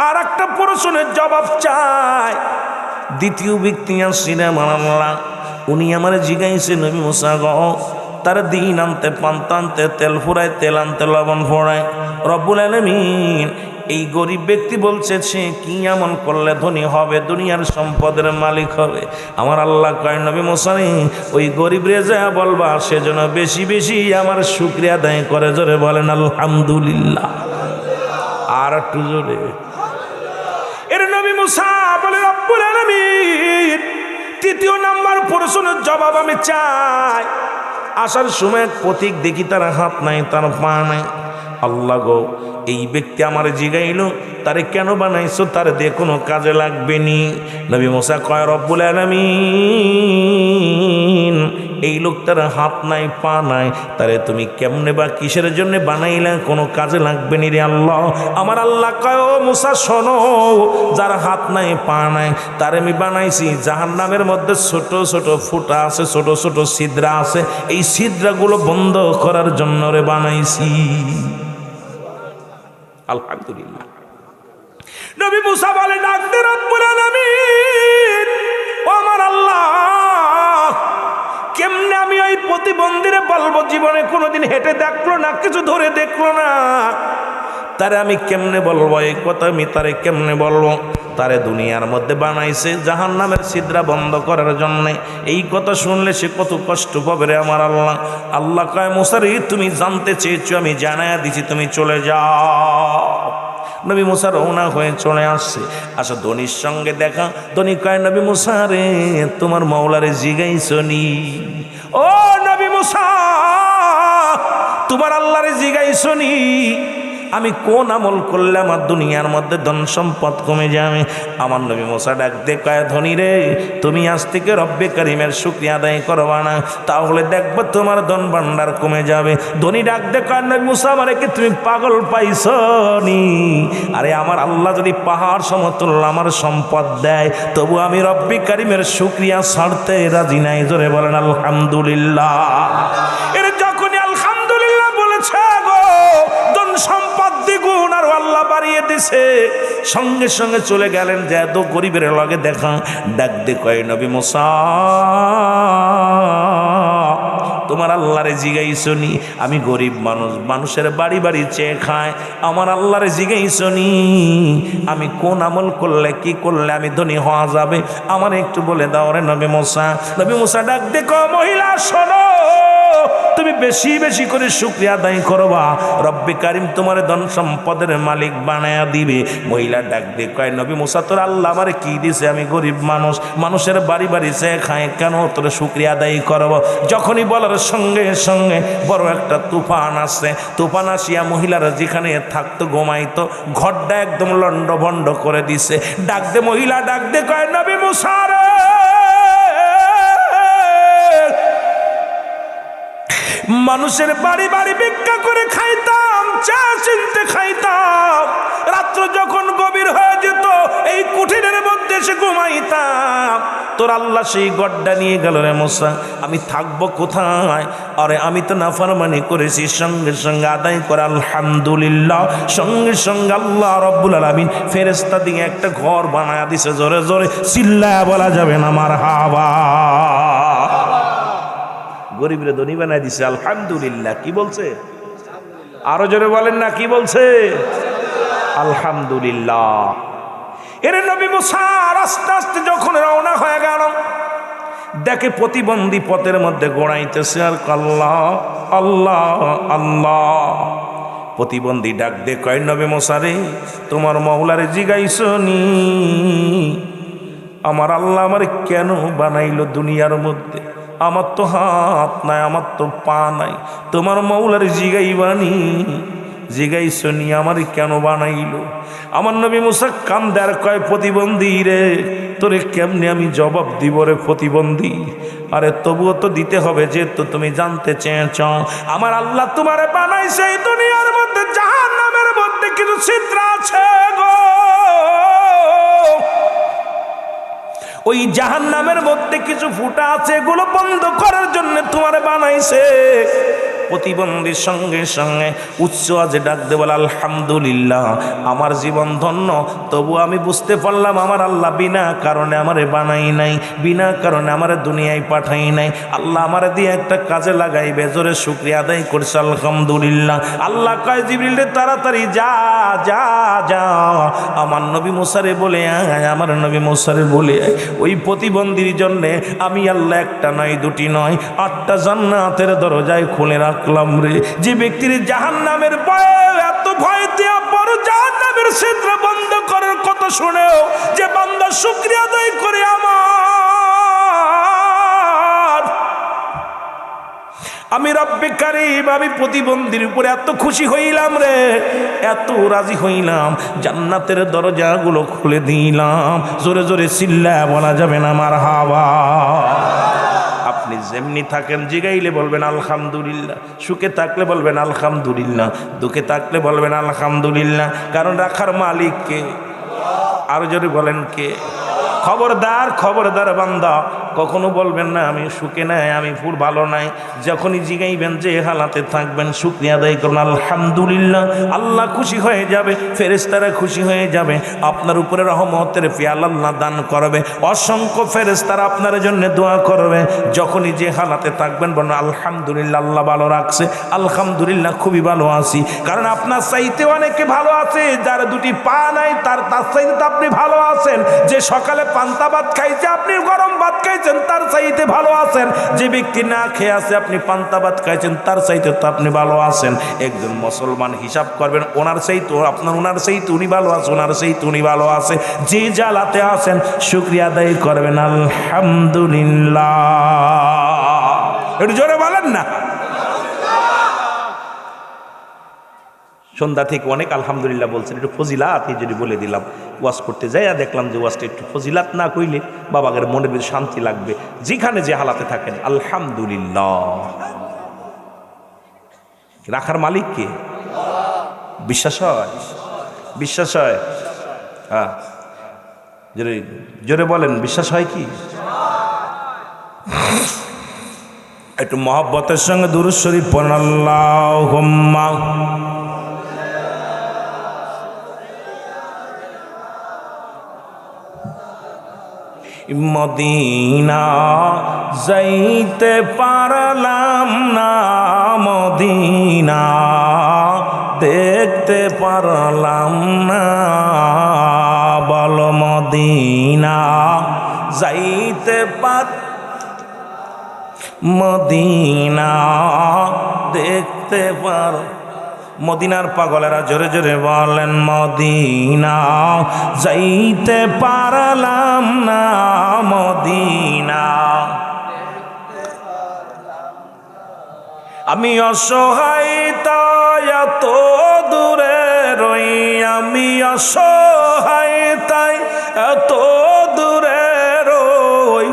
আর একটা প্রশ্নের জবাব চাই। দ্বিতীয় ব্যক্তি আসছেন আমার আল্লাহ, উনি আমার জিগাইছে নবী মুসা গো, তার দিন আনতে পান্তা আনতে তেল ফুরায়, তেল আনতে লবণ ফোড়ায়। রব্বুল আলামিন এই গরিব ব্যক্তি বলছে সে কি আমল করলে ধনী হবে, দুনিয়ার সম্পদের মালিক হবে। আমার আল্লাহ কয় নবী মুসা রে, ওই গরিব রে যা বলবা সেজন্য বেশি বেশি আমার শুকরিয়া আদায় করে। জোরে বলেন আলহামদুলিল্লাহ। আর একটু জোরে। এর নবী মুসা বলে রব্বুল আলামিন তৃতীয় নাম্বার প্রশ্নের জবাব আমি চাই। আসার সময় এক পথিক দেখি তার হাত নাই, তার পা নাই। আল্লাহ গো, এই ব্যক্তি আমার জিগাইল তারে কেন বানাইছো, তার দিয়ে কোনো কাজে লাগবে নি। নবী মুসা কয় রব্বুল আলামিন এই লোকটার হাত নাই, পা নাই, তারে তুমি কেমনে বা কিসের জন্য বানাইলা, কোনো কাজে লাগবে নি রে আল্লাহ। আমার আল্লাহ কয় ও মুসা শোনো, যার হাত নাই পা নাই তারে আমি বানাইছি জাহান্নামের মধ্যে ছোট ছোট ফুটা আছে, ছোট ছোট ছিদ্রা আছে, এই ছিদ্রাগুলো বন্ধ করার জন্য রে বানাইছি। আলহামদুলিল্লাহ। নবী মুসা বলে ডাক দে রব্বুল আলামিন, ও আমার আল্লাহ, কেমনে আমি ওই প্রতিবন্ধীরে বলবো, জীবনে কোনোদিন হেঁটে দেখলো না, কিছু ধরে দেখলো না, তারে আমি কেমনে বলবো এই কথা, আমি তারে কেমনে বলবো? তারে দুনিয়ার মধ্যে বানাইছে জাহান্নামের ছিদ্রা বন্ধ করার জন্যে। এই কথা শুনলে সে কত কষ্ট পাবে রে আমার আল্লাহ। আল্লাহ কয় মুসা রে, তুমি জানতে চেয়েছো, আমি জানাইয়া দিছি, তুমি চলে যাও। নবী মুসা রওনা হয়ে চলে আসছে। আচ্ছা ধনির সঙ্গে দেখা, ধনী কয় নবী মুসা রে, তোমার মাওলারে জিগাইছো নি? ও নবী মুসা, তোমার আল্লাহরে জিগাইছো নি আমি কোন আমল করলে আমার দুনিয়ার মধ্যে ধন সম্পদ কমে যাবে? আমার নবী মুসা ডাক দিয়ে কয় ধনী রে, তুমি আজ থেকে রব্বে কারিমের শুকরিয়া আদায় করবা না, তাহলে দেখবো তোমার ধন ভান্ডার কমে যাবে। ধনী ডাক দিয়ে কয় নবী মুসা, আমারে কি তুমি পাগল পাইছো নি? আরে আমার আল্লাহ যদি পাহাড় সমতুল্য আমার সম্পদ দেয়, তবু আমি রব্বে কারিমের শুকরিয়া ছাড়তে রাজি নাই। জোরে বলেন আলহামদুলিল্লাহ। এর যখনই আলহামদুলিল্লাহ বলেছে গো, ধন সম্পদ দ্বিগুণ আর আল্লাহ বাড়িয়ে দিছে, সঙ্গে সঙ্গে চলে গেলেন যে এত গরিবের লগে দেখা। ডাক দে কয় নবী মুসা, তোমার আল্লাহরে জিগাইছো নি? আমি গরিব মানুষ, মানুষের বাড়ি বাড়ি চেয়ে খায়, আমার আল্লাহরে জিগাইছো নি আমি কোন আমল করলে কি করলে আমি ধনী হওয়া যাবে? আমার একটু বলে দাও রে নবী মুসা। নবী মুসা ডাক দে কয় মহিলা শোনো, তুমি বেশি বেশি করে শুকরিয়া আদায় করবা, রব্বে কারিম তোমার ধন সম্পদের মালিক বানায়া দিবে। মহিলা ডাক দিয়ে কয় নবী মুসা, তোর আল্লাহ আমারে কি দিছে? আমি গরিব মানুষ, মানুষের বাড়ি বাড়ি চেয়ে খায়, কেন তোর শুকরিয়া আদায় করব? যখনই বলার সঙ্গে সঙ্গে বড় একটা তুফান আসছে। তুফান আসিয়া মহিলারা যেখানে থাকতো ঘুমাইতো, ঘরটা একদম লন্ড ভন্ড করে দিছে। ডাক দে মহিলা ডাক দে কয় নবী মুসা রে, মানুষের বাড়ি বাড়ি ভিক্ষা করে খাইতাম, চা চিনতে খাইতাম, রাত্র যখন গভীর হয়ে যেত এই কুঠিরের মধ্যে এসে ঘুমাইতাম। তোর আল্লাহ সেই গড্ডা নিয়ে গেল রে মুসা, আমি থাকবো কোথায়? আরে আমি তো নাফরমানি করেছি। সঙ্গে সঙ্গে আদায় করে আলহামদুলিল্লাহ, সঙ্গে সঙ্গে আল্লাহ রব্বুল আলামিন ফেরেশতা দিয়ে একটা ঘর বানায়া দিছে। জোরে জোরে চিল্লায়া বলা যাবে না মারহাবা। গরিবরে ধনী বানায় দিছে আলহামদুলিল্লাহ। কি বলছে? আরো জোরে বলেন না, কি বলছে? আলহামদুলিল্লাহ। এর নবী মুসা আস্তে আস্তে যখন রওনা হয়ে গেল, দেখে প্রতিবন্ধী পথের মধ্যে গোড়াইতেছে আর আল্লাহ আল্লাহ আল্লাহ। প্রতিবন্ধী ডাক দে কয় নবী মুসা রে, তোমার মাওলারে জিগাইছো নি আমার আল্লাহ আমার কেন বানাইলো দুনিয়ার মধ্যে? আমার তো হাত নাই, আমার তো পা নাই, তোমার মাওলার জিগাইবানি? জিগাইছো নি আমার কেন বানাইলো? আমার নবী মুসা কান্দে আর কয় প্রতিবন্ধী রে, তোরে কেমনে আমি জবাব দিব রে প্রতিবন্ধী? আরে তবুও তো দিতে হবে, যেহেতু তুমি জানতে চেয়েছ। আমার আল্লাহ তোমারে বানাইছে এই দুনিয়ার মধ্যে জাহান্নামের মধ্যে কিছু ছিদ্র আছে গো, ওই জাহান্নামের মধ্যে কিছু ফুটা আছে, এগুলো বন্ধ করার জন্য তোমারে বানাইছে। প্রতিবন্ধীর সঙ্গে সঙ্গে উচ্চ আজে ডাক দে বলে আলহামদুলিল্লাহ, আমার জীবন ধন্য। তবু আমি বুঝতে পারলাম আমার আল্লাহ বিনা কারণে আমারে বানাই নাই, বিনা কারণে আমার দুনিয়ায় পাঠাই নাই। আল্লাহ আমার দিয়ে একটা কাজে লাগাইবে, জোরে শুকরিয়া আদায় করছে আলহামদুলিল্লাহ। আল্লাহ কয় জিবরিল তাড়াতাড়ি যা যা যা, আমার নবী মুসারে বলে আয়, আমার নবী মুসারে বলে আয়। ওই প্রতিবন্ধীর জন্যে আমি আল্লাহ একটা নয় দুটি নয় 8টা জান্নাতের দরজায় খুলে রাখলাম রে। যে ব্যক্তির জাহান্নামের ভয়ে এত ভয় দেওয়া পর জাহান্নামের ছিদ্র বন্ধ করার কথা শুনেও যে বান্দা শুকরিয়া আদায় করে, আমি রব্বে কারীম, আমি প্রতিবন্ধীর উপরে এত খুশি হইলাম রে, এত রাজি হইলাম, জান্নাতের দরজাগুলো খুলে দিলাম। জোরে জোরে চিল্লা বলা যাবে না মারহাবা। আপনি যেমনি থাকেন জিগাইলে বলবেন আলহামদুলিল্লাহ, সুখে থাকলে বলবেন আলহামদুলিল্লাহ, দুঃখে থাকলে বলবেন আলহামদুলিল্লাহ। কারণ রাখার মালিক কে? আরো জোরে বলেন কে? খবরদার খবরদার বান্দা, কখনো বলবেন না আমি সুখে নাই, আমি ফুল ভালো নাই। যখনই জিগাইবেন যে হালাতে থাকবেন শুকরিয়া আদায় করুন আলহামদুলিল্লাহ। আল্লাহ খুশি হয়ে যাবে, ফেরেশতারা খুশি হয়ে যাবে, আপনার উপরে রহমতের পেয়াল আল্লাহ দান করবে। অসংখ্য ফেরেশতারা আপনার জন্য দোয়া করবে। যখনই যে হালাতে থাকবেন বলুন আলহামদুলিল্লাহ, আল্লাহ ভালো রাখছে, আলহামদুলিল্লাহ খুবই ভালো আছি। কারণ আপনার চাইতে অনেকে ভালো আছে, যার দুটি পা নাই তার চাইতে আপনি ভালো আছেন। যে সকালে পান্তা ভাত খাইছে, আপনি গরম ভাত খাইছেন, তার চাইতে ভালো আছেন। যে ব্যক্তি না খেয়ে আছে, আপনি পান্তা ভাত খাইছেন, তার চাইতে তো আপনি ভালো আছেন। একজন মুসলমান হিসাব করবেন, ওনার চাইতে আপনার, ওনার চাইতে উনি ভালো আছে, ওনার চাইতে উনি ভালো আছে। যে জালাতে আছেন শুকরিয়া আদায় করবেন আলহামদুলিল্লাহ। একটু জোরে বলেন না। সন্ধ্যা থেকে অনেক আলহামদুলিল্লাহ বলছেন, একটু ফজিলাত এই যদি বলে দিলাম। ওয়াজ করতে যাই আর দেখলাম যে ওয়াজটা একটু ফজিলাত না কইলে বাবাদের মনের ভিতরে শান্তি লাগবে। যেখানে যে হালাতে থাকেন আলহামদুলিল্লাহ। রাখার মালিক কে? বিশ্বাস হয়? বিশ্বাস হয়? হ্যাঁ, জোরে জোরে বলেন, বিশ্বাস হয় কি? একটু মহব্বতের সঙ্গে দুরূদ শরীফ পড়েন আল্লাহুম্মা। মদিনা যাইতে পারলাম না, মদিনা দেখতে পারলাম না, বল মদিনা যাইতে পার, মদিনা দেখতে পার। মদিনার পাগলেরা জোরে জোরে বলেন মদিনা যাইতে পারলাম না, মদিনা। আমি অসহায় তাই এত দূরে রই, আমি অসহায় তাই এত দূরে রই,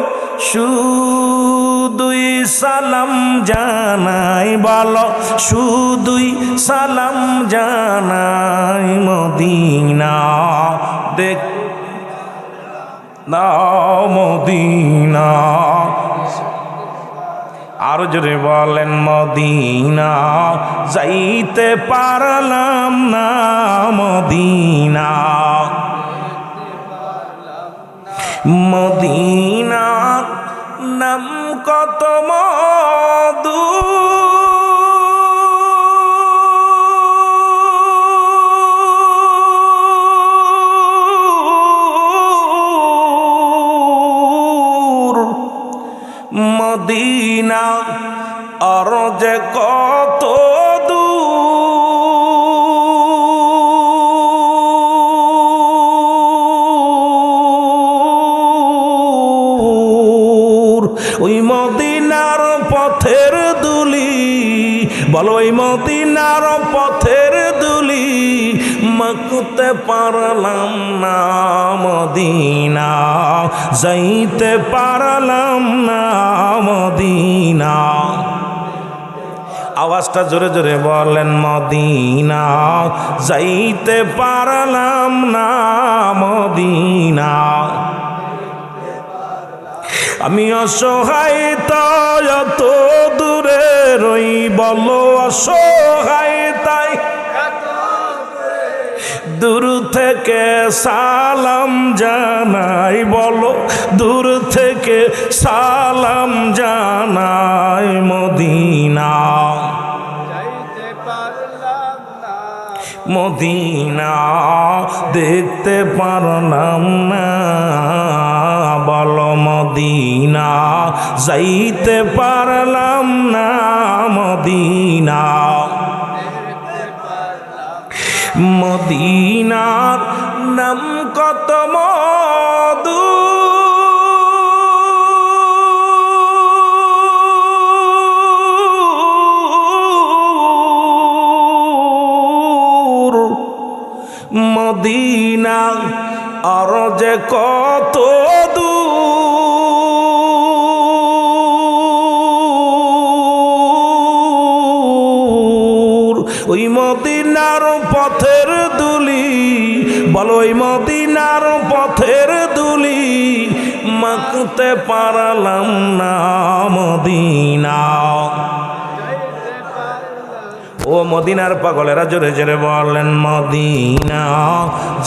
শুধুই সালাম জানাই, বলো শুধুই সালাম জানাই, মদিনা দেখ না, মদিনা। আরো জোরে বলেন মদিনা যাইতে পারলাম না, মদিনা। মদিনার নাম কত মধু, মদিনা আর যে কত দূর, ওই মদিনার পথের দুলি, বলো ওই মদিনার পথের দুলি মাখতে পারলাম না, মদিনা যাইতে পারলাম না, মদিনা। আওয়াজটা জোরে জোরে বলেন মদিনা যাইতে পারলাম না, মদিনা। আমি অসহায় তাই এত দূরে রই, বলো অসহায় তাই দূর থেকে সালাম জানাই, বলো দূর থেকে সালাম জানাই। মদিনা মদিনা দেখতে পারলাম না, বলো মদিনা যাইতে পারলাম না। মদিনা মদিনার নাম কত মধু, মদিনা আর যে কত দূর, ওই মদিনার পথের দুলি, বলো ওই মদিনার পথের দুলি মাখতে পারলাম না। মদিনা ও মদিনার পাগলেরা জোরে জোরে বলেন মদিনা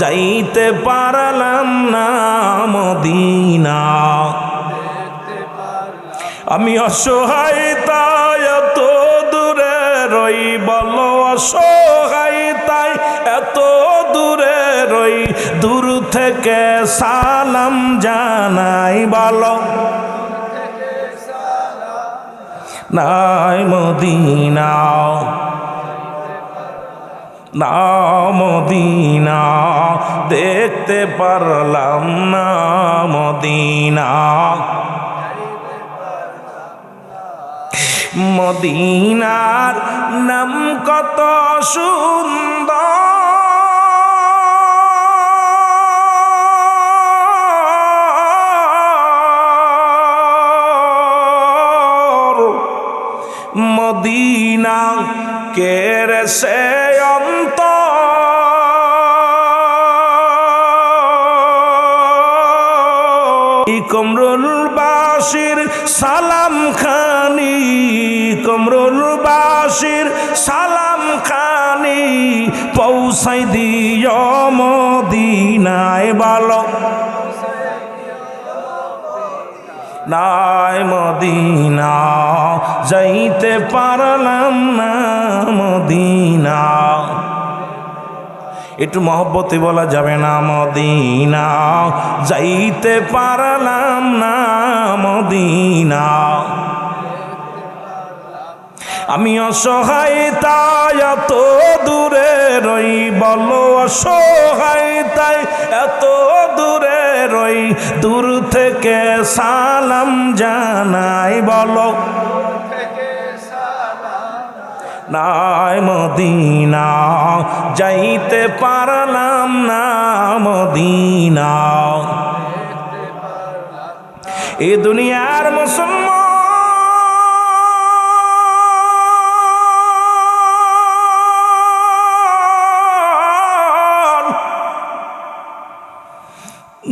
যাইতে পারলাম না। মদিনা আমি অসহায় তাই এত দূরে রই, বলো অসহায় তাই এত দূরে রই, দূর থেকে সালাম জানাই, বলো নাই মদিনা না। মদিনা দেখতে পারলাম না। মদিনা মদিনার নাম কত সুন্দর, মদিনা কেরে সে কমরুল বাসির সালাম খানি, কমরুল বাসির সালাম খানি পৌঁছাই দিও মদিনায়, বলো নাই মদিনা যাইতে পারলাম না। মদিনা একটু মহব্বতে বলা যাবে না? মদিনা যাইতে পারলাম না। মদিনা আমি অসহায় তাই এত দূরে রই, বলো অসহায় তাই এত দূরে রই, দূর থেকে সালাম জানাই, বলো নাই মদিনা যাইতে পারলাম না। মদিনা এ দুনিয়ার মুসলমান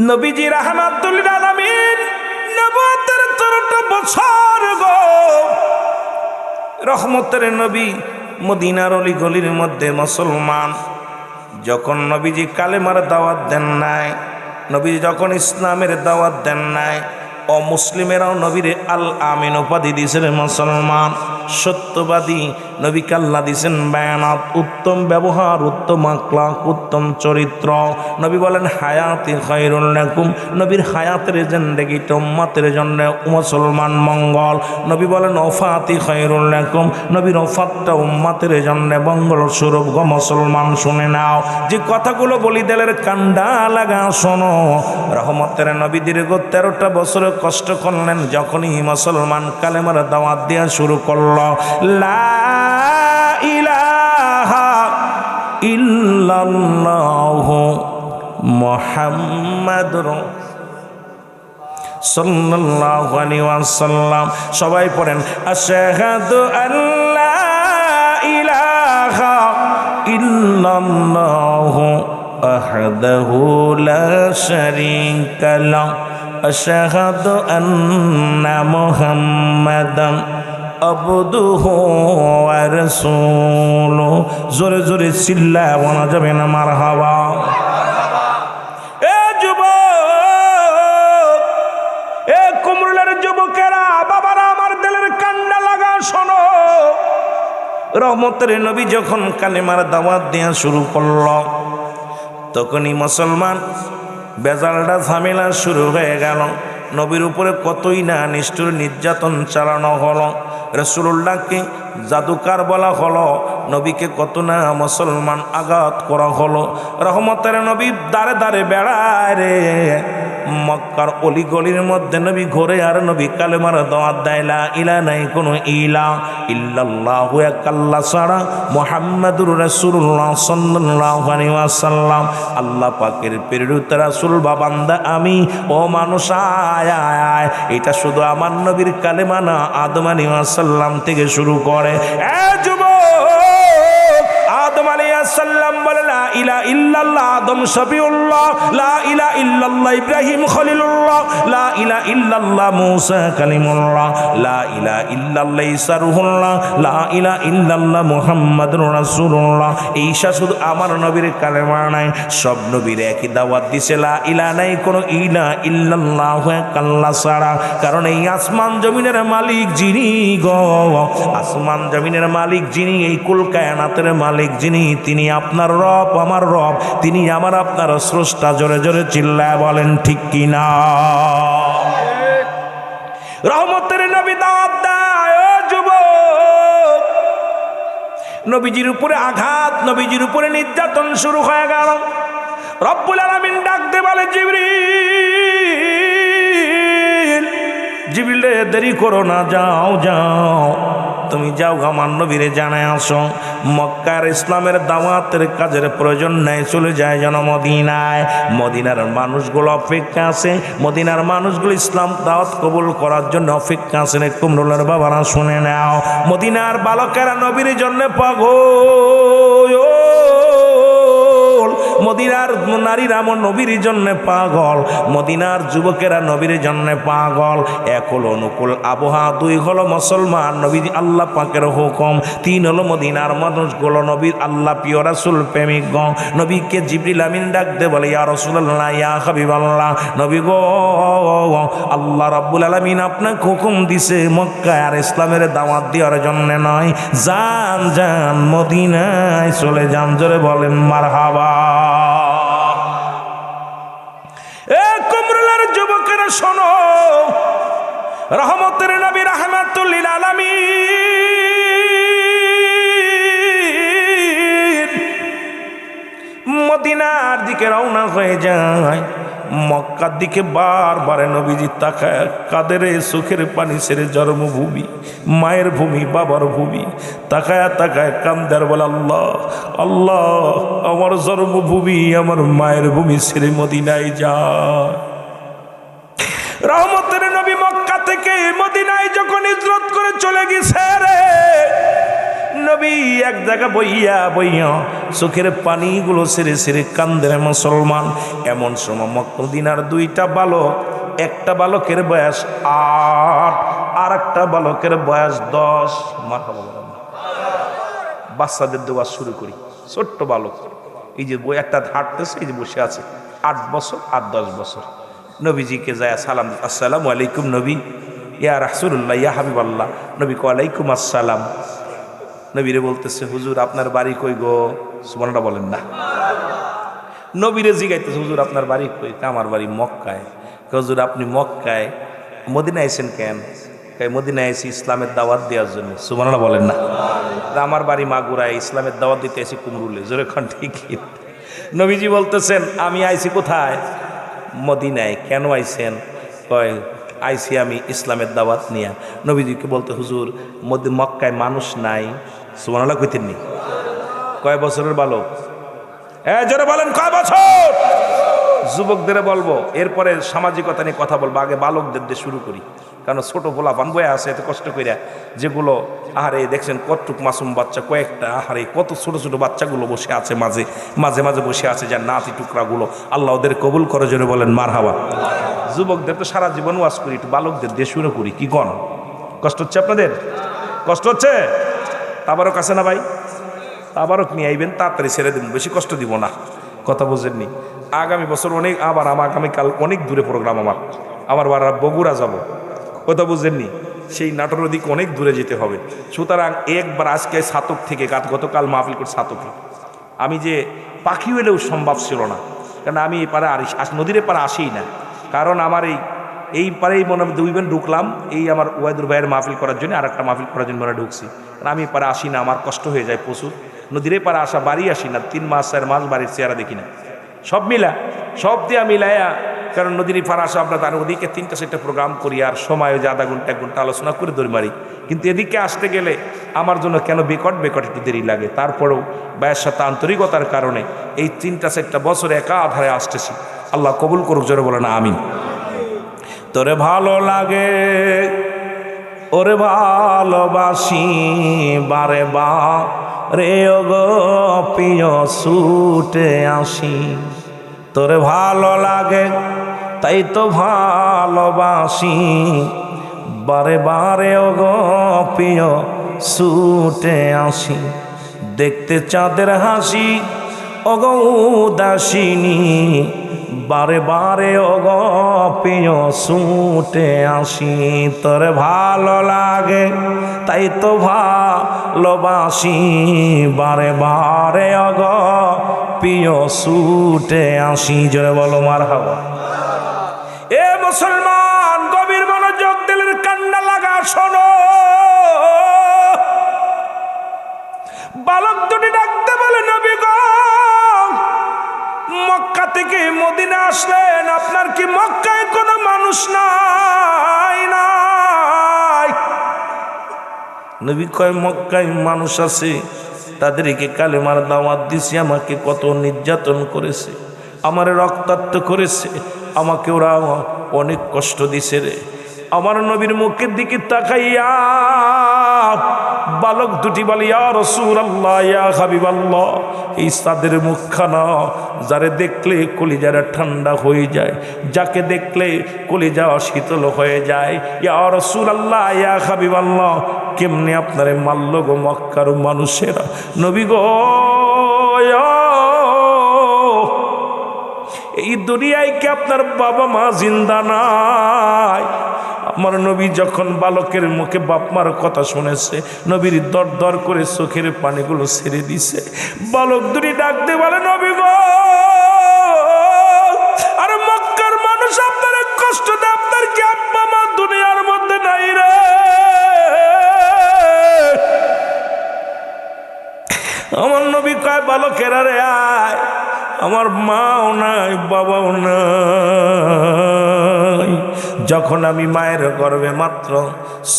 নবীজি রাহমাতুল লিল আলামিন নবুয়তের 13টা বছর গো রহমতের নবী মদিনার অলি গলির মধ্যে মুসলমান যখন নবীজি কালেমার দাওয়াত দেন নাই, নবীজি যখন ইসলামের দাওয়াত দেন নাই, অমুসলিমেরাও নবীরে আল আমিন উপাধি দিয়েছেন। মুসলমান সত্যবাদী নবীকে আল্লাহ দিয়েছেন বায়ানাত, উত্তম ব্যবহার, উত্তম আখলাক, উত্তম চরিত্র। নবী বলেন হায়াতি খায়রুল লাকুম, নবীর হায়াতের জিন্দেগিটা উম্মতের জন্য মুসলমান মঙ্গল। নবী বলেন ওফাতি খায়রুল লাকুম, নবীর ওফাতটা উম্মতের জন্য মঙ্গল স্বরূপ। গো মুসলমান শুনে নাও, যে কথাগুলো বলি দিলের কান্ডা লাগা শোনো। রহমতের নবী দীর্ঘ 13টা বছর কষ্ট করলেন, যখনই মুসলমান কালেমার দাওয়াত দেওয়া শুরু করল, লা ইলাহা ইল্লাল্লাহু মুহাম্মাদুর সাল্লাল্লাহু আলাইহি ওয়াসাল্লাম। সবাই পড়েন আশহাদু আল্লা ইলাহা ইল্লাল্লাহু ওয়াহদাহু লা শারীকা লাহু আশহাদু আন্না মুহাম্মাদান আবদুহু ওয়া রাসূলুহু। জোরে জোরে চিল্লায় বলা যাবে না মারহাবা? এ যুবক, এ কুমরুলের যুবকেরা, বাবারা, আমার দিলের কান্না লাগা শোনো। রহমতের নবী যখন কালেমার দাওয়াত দেওয়া শুরু করল, তখনই মুসলমান বেজালটা ঝামেলা শুরু হয়ে গেল। নবীর উপরে কতই না নিষ্ঠুর নির্যাতন চালানো হলো। রাসূলুল্লাহকে জাদুকার বলা হলো, নবীকে কত না মুসলমান আঘাত করা হলো। রহমতের নবী দাঁড়ে দাঁড়ে বেড়ায় রে, মক্কার অলিগলির মধ্যে নবী ঘোরে আর নবী কালেমার দাওয়াত দেয়, লা ইলাহা নাই কোনো ইলা ইল্লাল্লাহু এক আল্লাহ ছাড়া, মুহাম্মাদুর রাসূলুল্লাহ সাল্লাল্লাহু আলাইহি ওয়াসাল্লাম আল্লাহ পাকের প্রেরিত রাসূল বা বান্দা আমি। ও মানুষ আয় আয় আয়, এটা শুধু আমার নবীর কালেমা না, আদম আলাইহিস সালাম থেকে শুরু করে। এ যুবক, আদম আলাইহিস সালাম বলে লা ইলাহা ইল্লাল্লাহ, আদম শফিউল্লাহ, লা ইলাহা ইল্লাল্লাহ ইব্রাহিম খলিলুল্লাহ, লা ইলাহা ইল্লাল্লাহ মূসা কালিমুল্লাহ, লা ইলাহা ইল্লাল্লাহ ঈসা রূহুল্লাহ, লা ইলাহা ইল্লাল্লাহ মুহাম্মাদুর রাসূলুল্লাহ। ঈসা শুধু আমার নবীর কালেমা নাই, সব নবীর একই দাওয়াত দিছে, লা ইলাহা নাই কোনো ইলাহা ইল্লাল্লাহ এক আল্লাহ ছাড়া। কারণ এই আসমান জমিনের মালিক যিনি গো, আসমান জমিনের মালিক যিনি, এই কুল কায়নাতের মালিক যিনি, তিনি আপনার রব, আমার রব, তিনি আমার আপনার স্রষ্টা। জোরে জোরে চিল্লায় বলেন ঠিক কিনা? রহমতের নবী দাওয়াত দেয়। ও যুবক, নবীজির উপরে আঘাত, নবীজির উপরে নির্যাতন শুরু হয়ে গেল। রব্বুল আলামিন ডাকতে বলে, জিবরিল, জিবরিল রে, দেরি করো না, যাও যাও, তুমি যাও আমার নবীরে জানায় আসো, মক্কার ইসলামের দাওয়াতের কাজের প্রয়োজন নাই, চলে যায় যেন মদিনায়। মদিনার মানুষগুলো অপেক্ষা আছে, মদিনার মানুষগুলো ইসলাম দাওয়াত কবুল করার জন্য অপেক্ষা আছে। কুমরুলের বাবারা শুনে নাও, মদিনার বালকেরা নবীর জন্য পাগল, মদিনার নারীরা নবীর জন্য পাগল, মদিনার যুবকেরা নবীর জন্য পাগল। এক হলো অনুকূল আবহাওয়া, দুই হলো মুসলমান নবী আল্লাহ পাকের হুকুম, তিন হলো মদিনার মানুষগুলো নবীর আল্লাহ প্রিয় রাসূল প্রেমিকগণ। নবীকে জিবরিল আমিন ডাকতে বলে, ইয়া রাসূলুল্লাহ, ইয়া হাবিবাল্লাহ, নবী গো, আল্লাহ রাব্বুল আলামিন আপনাকে হুকুম দিছে মক্কায় আর ইসলামের দাওয়াত দেওয়ার জন্য নয়, যান যান মদিনায় চলে যান। জোরে বলেন মারহাবা। এ কুমরুলের যুবকেরা শোনো, রহমতের নবী রাহমাতুল লিল আলামিন মদিনার দিকে রওনা হয়ে যায়। মক্কার দিকে বারবার নবীজি তাকায়, কাদের চোখের পানি ছেড়ে জন্মভূমি, মায়ের ভূমি, বাবার ভূমি, তাকায় তাকায় কান্দার বলে, আল্লাহ আল্লাহ, আমার জন্মভূমি, আমার মায়ের ভূমি ছেড়ে মদিনায় যায়। রহমতের নবী মক্কা থেকে মদিনায় যখন হিজরত করে চলে গেছে রে, নবী এক জায়গা বইয়া বইয়া চোখের পানিগুলো ছেড়ে ছেড়ে কান্দের মুসলমান। এমন সময় মদিনার দুইটা বালক, একটা বালকের বয়স 8 আর একটা বালকের বয়স 10। বাচ্চাদের দোয়া শুরু করি, ছোট্ট বালক, এই যে বই একটা হাঁটতেছে, এই যে বসে আছে, 8 বছর আর 10 বছর। নবীজিকে যায় সালাম, আসসালামু আলাইকুম নবী, ইয়া রাসূলুল্লাহ, ইয়া হাবিবাল্লাহ। নবী কো আলাইকুম আসসালাম। নবীরে বলতেছে, হুজুর আপনার বাড়ি কই গো? সুবহানাল্লাহ বলেন না। নবীরে জিগাইতেছে, হুজুর আপনার বাড়ি কই? আমার বাড়ি মক্কায়। হুজুর আপনি মক্কায় মদিনায় আইছেন কেন? মদিনায় আইছি ইসলামের দাওয়াত দেওয়ার জন্য। সুবহানাল্লাহ বলেন না। আমার বাড়ি মাগুরায়, ইসলামের দাওয়াত দিতে আইছি কুমরুলে। জোরে খান ঠিক। নবীজি বলতেছেন, আমি আইছি কোথায়? মদিনায়। কেন আইছেন? কয় আইছি আমি ইসলামের দাওয়াত নিয়া। নবীজিকে বলতে, হুজুর মক্কায় মানুষ নাই। সুবহানাল্লাহ কইতেন নি? কয় বছরের বালক? জোরে বলেন, কয় বছর? যুবকদের বলবো, এরপরে সামাজিকতা নিয়ে কথা বলবো। আগে বালকদের দিয়ে শুরু করি, কারণ ছোট পোলা বানবয়া আছে এত কষ্ট করিয়া, যেগুলো আহারে দেখছেন কতটুক মাসুম বাচ্চা, কয়েকটা আহারে কত ছোট ছোট বাচ্চাগুলো বসে আছে, মাঝে মাঝে মাঝে বসে আছে, যার নাতি টুকরাগুলো। আল্লাহ ওদের কবুল করে, জোরে বলেন মারহাবা। যুবকদের তো সারা জীবন ওয়াজ করি, একটু বালকদের দিয়ে শুরু করি, কি গণ কষ্ট হচ্ছে আপনাদের? কষ্ট হচ্ছে? তাবারক আছে না ভাই? তাবারক নিয়ে আইবেন, তাড়াতাড়ি ছেড়ে দেবেন, বেশি কষ্ট দিব না। কথা বুঝেননি? আগামী বছর অনেক, আবার আগামীকাল অনেক দূরে প্রোগ্রাম, আমার বারা বগুড়া যাব। কথা বুঝেননি? সেই নাটোরের দিকে অনেক দূরে যেতে হবে। সুতরাং একবার আজকে ছাতক থেকে, গতকাল মাহফিল করে ছাতকে, আমি যে পাখি হলেও সম্ভব ছিল না, কারণ আমি এই পারে নদীর পারে আসিই না। কারণ আমার এই পারেই মনে হয় 2 দিন ঢুকলাম, এই আমার ওয়াইদুর ভাইয়ের মাহফিল করার জন্য, আর একটা মাহফিল করার জন্য মনে ঢুকছি। কারণ আমি পারে আসি না, আমার কষ্ট হয়ে যায় প্রচুর। নদীরে পারে আসা, বাড়ি আসি না, 3 মাস 4 মাস বাড়ির চেহারা দেখি না। সব দিয়া মিলাইয়া, কারণ নদীর পারে আসা আপনার, তার ওদিকে 3টা 4টা প্রোগ্রাম করি, আর সময় যে আধা ঘন্টা 1 ঘন্টা আলোচনা করে দৌড় মারি। কিন্তু এদিকে আসতে গেলে আমার জন্য কেন বেকট একটু দেরি লাগে। তারপরেও ব্যয়ের সাথে আন্তরিকতার কারণে এই 3টা 4টা বছর একা আধারে আসতেছি। আল্লাহ কবুল করুক, জোরে বলে না আমিন। তোরে ভালো লাগে, ওরে ভালোবাসি, বারে বারে ওগো প্রিয় ছুটে আসি। তোরে ভালো লাগে তাই তো ভালোবাসি, বারে বারে ওগো প্রিয় ছুটে আসি। দেখতে চাঁদের হাসি ওগো উদাসিনী, বারে বারে ওগো প্রিয় ছুটে আসি। তোরে ভালো লাগে তাই তো ভালোবাসি, বারে বারে ওগো প্রিয় ছুটে আসি। জোরে বলো মারহাবা। এ মুসলমান, গভীর মনোযোগ দিলের কান্না লাগা শোনো। বালক দুটি ডাকতে বলে, নবী গো, মক্কা থেকে মদিনা আসলেন, আপনার কি মক্কায় কোনো মানুষ নাই? নবী কয়, মক্কায় মানুষ আছে, তাদেরকে কালেমার দাওয়াত দিছি, আমাকে কত নির্যাতন করেছে, আমার রক্তাক্ত করেছে, আমাকে ওরা অনেক কষ্ট দিছে রে। আমার নবীর মুখের দিকে তাকাইয়া বালক দুটি বলে, ইয়া রাসূলুল্লাহ, ইয়া হাবিবাল্লাহ, এই সাদের মুখখানা যারে দেখলে কলিজারা ঠান্ডা হয়ে যায়, যাকে দেখলে কলিজা শীতল হয়ে যায়। ইয়া রাসূলুল্লাহ, ইয়া হাবিবাল্লাহ, কেমনে আপনারে মারল গো মক্কার মানুষেরা? নবী গো, এই দুনিয়ায় কি আপনার বাবা মা জিন্দা নাই? আমার নবী যখন বালকের মুখে বাপ মার কথা শুনেছে, নবীর দর দর করে চোখের পানিগুলো ছেড়ে দিছে। বালক দুটি ডাকতে বলে, নবী গো, আর মক্কার মানুষ আপনার কষ্ট দেয়, আপনার কি আব্বা মা দুনিয়ার মধ্যে নাই রে? আমার নবী কয়, বালকেরা রে আয়, আমার মাও নাই, বাবাও নাই। যখন আমি মায়ের গর্ভে মাত্র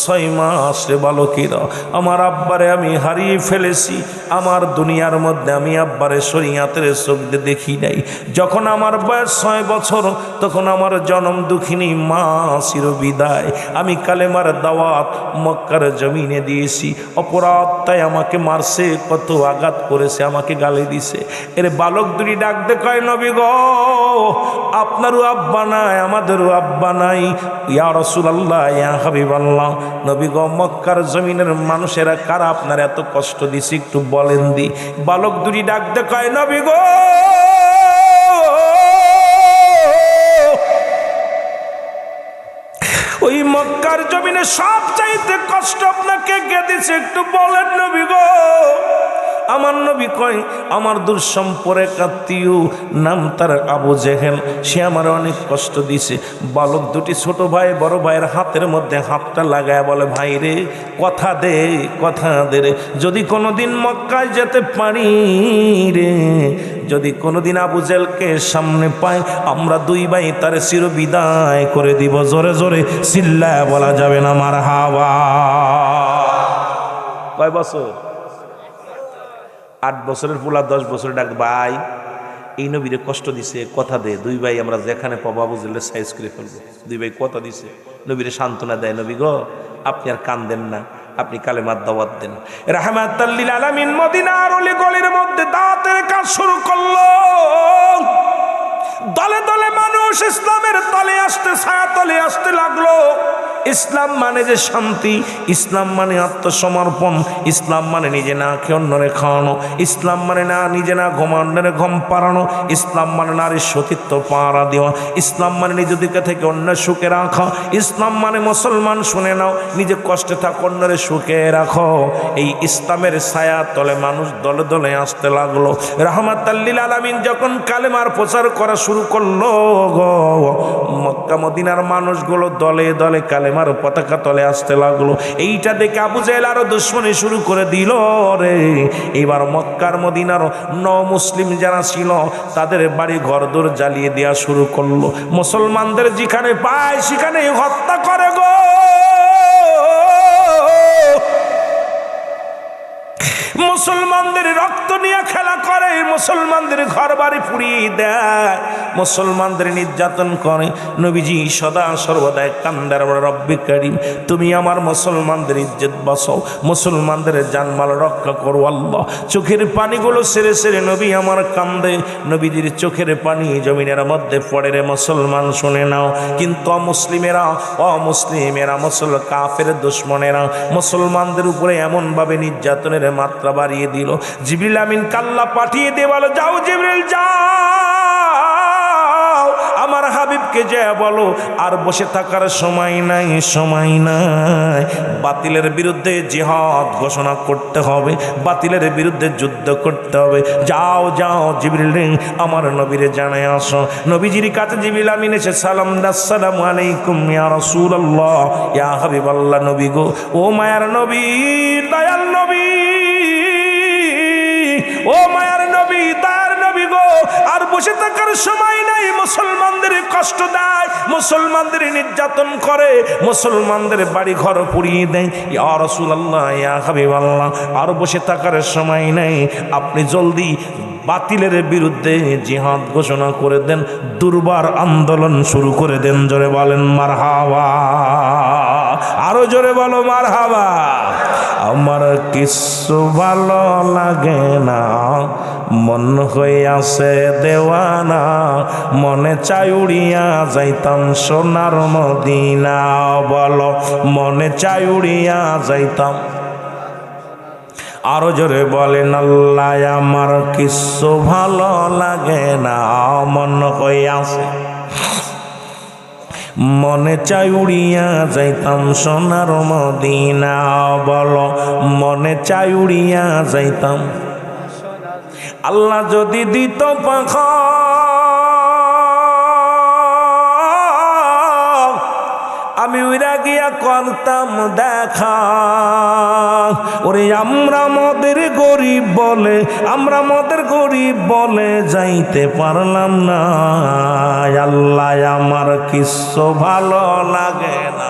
6 মাস রে বালকেরা, আমার আব্বারে আমি হারিয়ে ফেলেছি। আমার দুনিয়ার মধ্যে আমি আব্বারে শরীয়তের চোখ দিয়ে দেখি নাই। যখন আমার বয়স 6 বছর, তখন আমার জনম দুঃখিনী মা চির বিদায়। আমি কালেমার দাওয়াত মক্কার জমিনে দিয়েছি, অপরাধ তাই আমাকে মারছে, কত আঘাত করেছে, আমাকে গালি দিছে। এর বালক দুটি ডাকতে কয়, নবী গো, আপনারও আব্বা নাই, আমাদেরও আব্বা নাই। ইয়া রাসূলুল্লাহ, ইয়া হাবিবাল্লাহ, নবী গো, মক্কার জমিনের মানুষেরা কারা আপনার এত কষ্ট দিছে একটু বলেন দি। বালক দুটি ডাকতে কয়, নবী গো, ওই মক্কার জমিনে সব চাইতে কষ্ট আপনাকে কে দিছে একটু বলেন নবী গো। আমার নবী কয়, আমার দূর সম্পর্কে আত্মীয়, নাম তার আবু জেহেল, সে আমার অনেক কষ্ট দিছে। বালক দুটি ছোট ভাই বড় ভাইয়ের হাতের মধ্যে হাতটা লাগায় বলে, ভাই রে, কথা দে, কথা দে রে, যদি কোনোদিন মক্কায় যেতে পারি রে, যদি কোনোদিন আবু জেহেলকে সামনে পাই, আমরা 2 ভাই তারে চির বিদায় করে দিব। জোরে জোরে চিল্লায় বলা যাবে না মারহাবা। কয় বছর? 8 বছরের পুলা 10 বছরে ডাক, ভাই এই নবীরে কষ্ট দিছে, কথা দে, 2 ভাই আমরা যেখানে পাবো আবু জেহেলের সাইজ করে ফেলবো। 2 ভাই কথা দিছে, নবীরে সান্ত্বনা দেয়, নবী গো, আপনি আর কান্দেন না, আপনি কালেমার দাওয়াত দেন। রাহমাতাল লিল আলামিন মদিনার অলি গলির মধ্যে দাওয়াতের কাজ শুরু করলো। দলে দলে মানুষ ইসলামের তলে আসতে, ছায়া তলে আসতে লাগলো। ইসলাম মানে যে শান্তি, ইসলাম মানে আত্মসমর্পণ, ইসলাম মানে নিজে না খেয়ে অন্যরে খাওয়ানো, ইসলাম মানে না নিজে না ঘুমানোর ঘুম পাড়ানো, ইসলাম মানে নারীর সতীত্ব পাড়া দেওয়া, ইসলাম মানে নিজের দিকে থেকে অন্যের সুখে রাখা, ইসলাম মানে মুসলমান শুনে নাও নিজে কষ্টে থাক অন্যের সুখে রাখো। এই ইসলামের ছায়া তলে মানুষ দলে দলে আসতে লাগলো। রাহমাতাল লিল আলামিন যখন কালেমার প্রচার করা শুরু করলো গো, মক্কা মদিনার মানুষগুলো দলে দলে কালেমার পতাকা তলে আসতে লাগলো। এইটা দেখে আবু জাহেল আরো দুশমনি শুরু করে দিল রে। এবার মক্কার মদিনার মুসলিম যারা ছিল তাদের বাড়ি ঘরদোর জ্বালিয়ে দেওয়া শুরু করলো। মুসলমানদের যেখানে পায় সেখানে হত্যা করে গো। মুসলমানদের রক্ত নিয়ে খেলা করে, মুসলমানদের ঘর বাড়ি পুড়িয়ে দেয়, মুসলমানদের নির্যাতন করে। নবীজি সদা সর্বদা কান্দার রব্বে কারীম, তুমি আমার মুসলমানদের ইজ্জত বাঁচাও, মুসলমানদের জানমাল রক্ষা করো আল্লাহ। চোখের পানিগুলো সেরে সেরে নবী আমার কান্দে। নবীজির চোখের পানি জমিনের মধ্যে পড়ে রে মুসলমান শুনে নাও। কিন্তু অমুসলিমেরা কাফের দুশমনেরা মুসলমানদের উপরে এমনভাবে নির্যাতনের মাত্রা বাড়িয়ে দিল। জিবরিল আমিন কাল্লা পাঠিয়ে দিয়ে বলো, যাও জিবরিল যাও, আমার হাবিবকে যা বলো আর বসে থাকার সময় নাই, সময় নাই। বাতিলের বিরুদ্ধে জিহাদ ঘোষণা করতে হবে, বাতিলের বিরুদ্ধে যুদ্ধ করতে হবে। যাও যাও জিবরিল আমার নবীরে জানায় আসো। নবীজির কাছে জিবরিল আমিন এসে সালাম দা, আসসালামু আলাইকুম ইয়া রাসূলুল্লাহ, ইয়া হাবিবাল্লাহ। নবী গো, ও মায়ার নবী, দয়াল নবী, ও মায়ার নবী, তার নবী গো, আর বসে থাকার সময় নাই। মুসলমানদের কষ্ট দেয়, মুসলমানদের নির্যাতন করে, মুসলমানদের বাড়ি ঘর পুড়িয়ে দেয়। ইয়া রাসূলুল্লাহ, ইয়া হাবিবাল্লাহ, আর বসে থাকার সময় নাই। আপনি জলদি বাতিলের বিরুদ্ধে জিহাদ ঘোষণা করে দেন, দুর্বার আন্দোলন শুরু করে দেন। জোরে বলেন মারহাবা, আরো জোরে বলো মারহাবা। আমার কিছু ভালো লাগে না, মন হইয়াছে দেওয়ানা, মনে চাই উড়িয়া যাইতাম সোনার মদিনা। বলো, মনে চাই উড়িয়া যাইতাম। আরো জোরে বলেন আল্লাহ, আমার কিছু ভালো লাগে না, মন হইয়াছে, মনে চাই উড়িয়া যাইতাম সোনার মদিনা। বলো, মনে চাই উড়িয়া যাইতাম। আল্লাহ যদি দিত পাখা, আমি উইরা গিয়া করতাম দেখা। ওরে আমরা মদের গরিব বলে, আমরা মদের গরিব বলে যাইতে পারলাম না। আল্লাহ আমার কিছু ভালো লাগে না,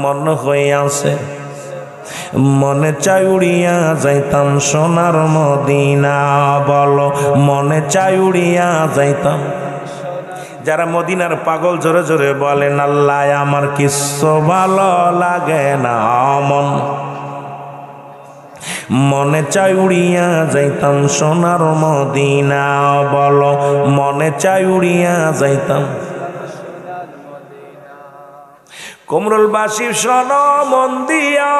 মন হইয়াছে, মনে চাই উড়িয়া যাইতাম সোনার মদিনা। বলো, মনে চাই উড়িয়া যাইতাম। যারা মদিনার পাগল জোরে জোরে বলেন আল্লাহ আমার কিছু ভালো লাগে না, মনে চাই উড়িয়া যাইতাম সোনার মদিনা। বলো, মনে চাই উড়িয়া যাইতাম। কুমরুলবাসী শোন মন দিয়া,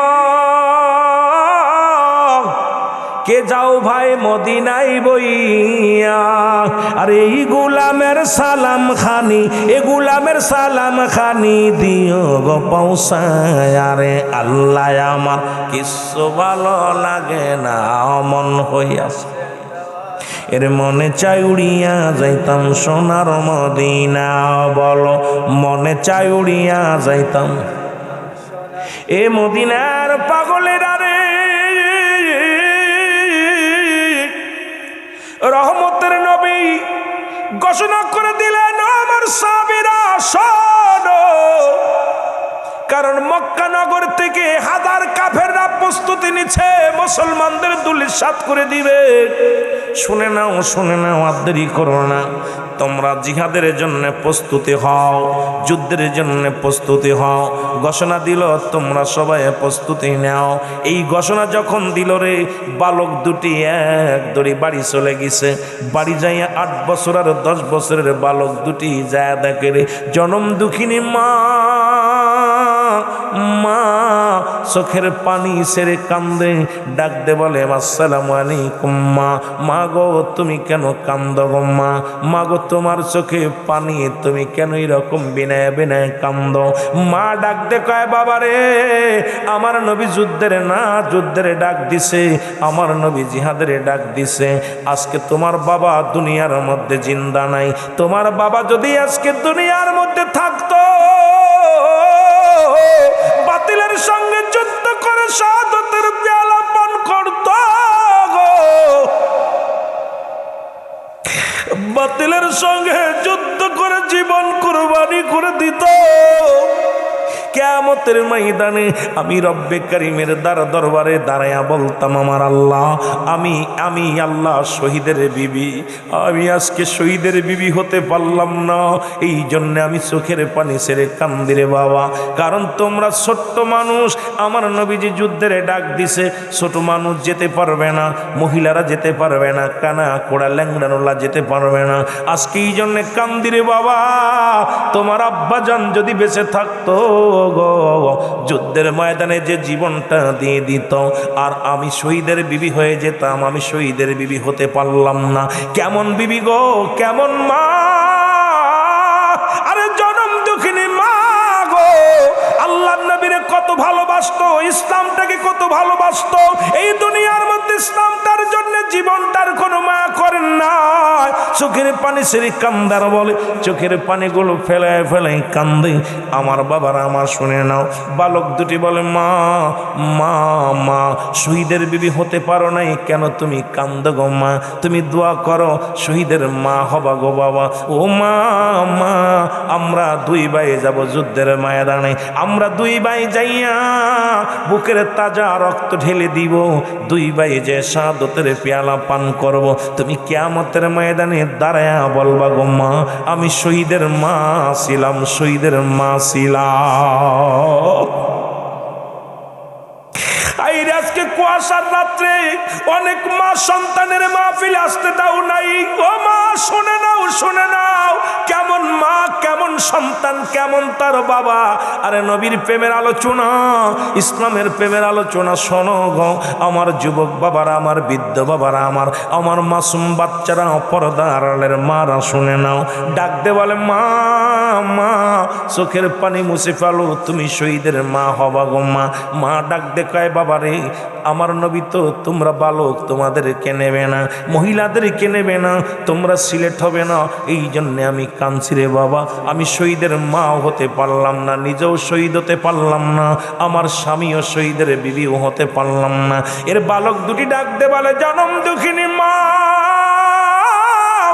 কে যাও ভাই মদিনাই বইয়া। আর এই গোলামের সালাম খানি, এ গোলামের সালাম খানি দিও গো পৌঁছায়। আরে আল্লাহ আমার কিছু ভালো লাগে না, মন হইয়াছে, এর মনে চাই উড়িয়া যাইতাম সোনার মদিনা। বলো, মনে চাই উড়িয়া যাইতাম। এ মদিনার পাগলেরা রে, রহমতের নবী ঘোষণা করে দিলেন আমার সাহাবীরা শোনো, কারণ মক্কা নগর থেকে হাজার কাফেররা প্রস্তুতি নিচ্ছে মুসলমানদের ধূলিসাৎ করে দিবে। শুনে নাও, শুনে নাও, আর দেরি করো না। তোমরা জিহাদের জন্য প্রস্তুতি হও, যুদ্ধের জন্য প্রস্তুতি হও। ঘোষণা দিল তোমরা সবাই প্রস্তুতি নাও। এই ঘোষণা যখন দিল রে, বালক দুটি এক দড়ি বাড়ি চলে গেছে। বাড়ি যাইয়া 8 বছর আর 10 বছরের বালক দুটি যায় দেখে রে জনম দুঃখিনী মা, মা চোখের পানি ছেড়ে কান্দে, ডাক দে বলে আসসালামু আলাইকুম মা। মা গো তুমি কেন কান্দ গো মা? মা গো তোমার চোখে পানি, তুমি কেন এরকম বিনায় বিনায় কান্দ? মা ডাক দে কয় বাবা রে, আমার নবী যুদ্ধের না যুদ্ধের ডাক দিছে, আমার নবী জিহাদের ডাক দিছে। আজকে তোমার বাবা দুনিয়ার মধ্যে জিন্দা নাই। তোমার বাবা যদি আজকে দুনিয়ার মধ্যে থাকতো, বাতিলের সঙ্গে যুদ্ধ করে শাহাদাতের পেয়ালা পান করত গো, বাতিলের সঙ্গে যুদ্ধ করে জীবন কুরবানি করে দিত। কিয়ামতের ময়দানে আমি রব্বে কারীমের দরবারে দাঁড়ায়া বলতাম আমার আল্লাহ, আমি আল্লাহ শহীদের বিবি, আমি আজকে শহীদের বিবি হতে পারলাম না, এই জন্য আমি চোখের পানি ছেড়ে কান্দি রে বাবা। কারণ তোমরা ছোট্ট মানুষ, আমার নবীজি যুদ্ধের ডাক দিছে, ছোট মানুষ যেতে পারবে না, মহিলারা যেতে পারবে না, কানা কোড়া ল্যাংড়ানোলা যেতে পারবে না। আজকে এই জন্যে কান্দি রে বাবা। তোমার আব্বাজান যদি বেঁচে থাকতো গো, যুদ্ধের ময়দানে যে জীবনটা দিয়ে দিত, আর আমি শহীদের বিবি হয়ে যেতাম, আমি শহীদের বিবি হতে পারলাম না। কেমন বিবি গো, কেমন মা, আরে জনম দুঃখিনী মা গো। আল্লাহর নবীরে কত ভালোবাসতো, ইসলামটাকে কত ভালোবাসতো। এই দুনিয়ার মধ্যে ইসলামটার জন্য জীবনটার কোনো মায়া করেন না। চোখের পানি ছেড়ে কান্দার বলে, চোখের পানিগুলো ফেলায় ফেলায় কান্দে। আমার বাবারা আমার শুনে নাও, বালক দুটি বলে মা, মা, মা শহীদের বিবি হতে পারো নাই কেন? তুমি কান্দ গো মা, তুমি দোয়া করো শহীদের মা হবা গো বাবা। ও মা, মা আমরা 2 ভাই যাব যুদ্ধের ময়দানে, আমরা 2 ভাই যাইয়া বুকের তাজা রক্ত ঢেলে দিব, 2 ভাই যে শাহাদাতের পেয়ালা পান করব। তুমি কিয়ামতের ময়দানে দাঁড়ায়া বলবা গো মা, আমি শহীদের মা ছিলাম, শহীদের মা ছিলাম। আজকে কুয়াশার রাত্রে অনেক মা সন্তানের মাহফিল আসতে দাও নাই। ও মা শুনে নাও, শুনে নাও, কেমন মা, কেমন সন্তান, কেমন তার বাবা। আরে নবীর প্রেমের আলোচনা, ইসলামের প্রেমের আলোচনা শোনো গো আমার যুবক বাবারা, আমার বৃদ্ধ বাবারা, আমার মাসুম বাচ্চারা, পর্দার আড়ালের মারা শুনে নাও। ডাক দে বলে মা, মা চোখের পানি মুছে ফেলো, তুমি শহীদের মা হবা গো মা। মা ডাক দে কয় বাবা রে, আমার নবী তো তোমরা বালক, তোমাদেরকে নেবে না, মহিলাদেরকে নেবে না, তোমরা সিলেক্ট হবে না, এই জন্যে আমি কাঁদছি রে বাবা। আমি শহীদের মাও হতে পারলাম না, নিজেও শহীদ হতে পারলাম না, আমার স্বামীও শহীদের বিবিও হতে পারলাম না। এর বালক দুটি ডাক দে বলে জনম দুঃখিনী মা,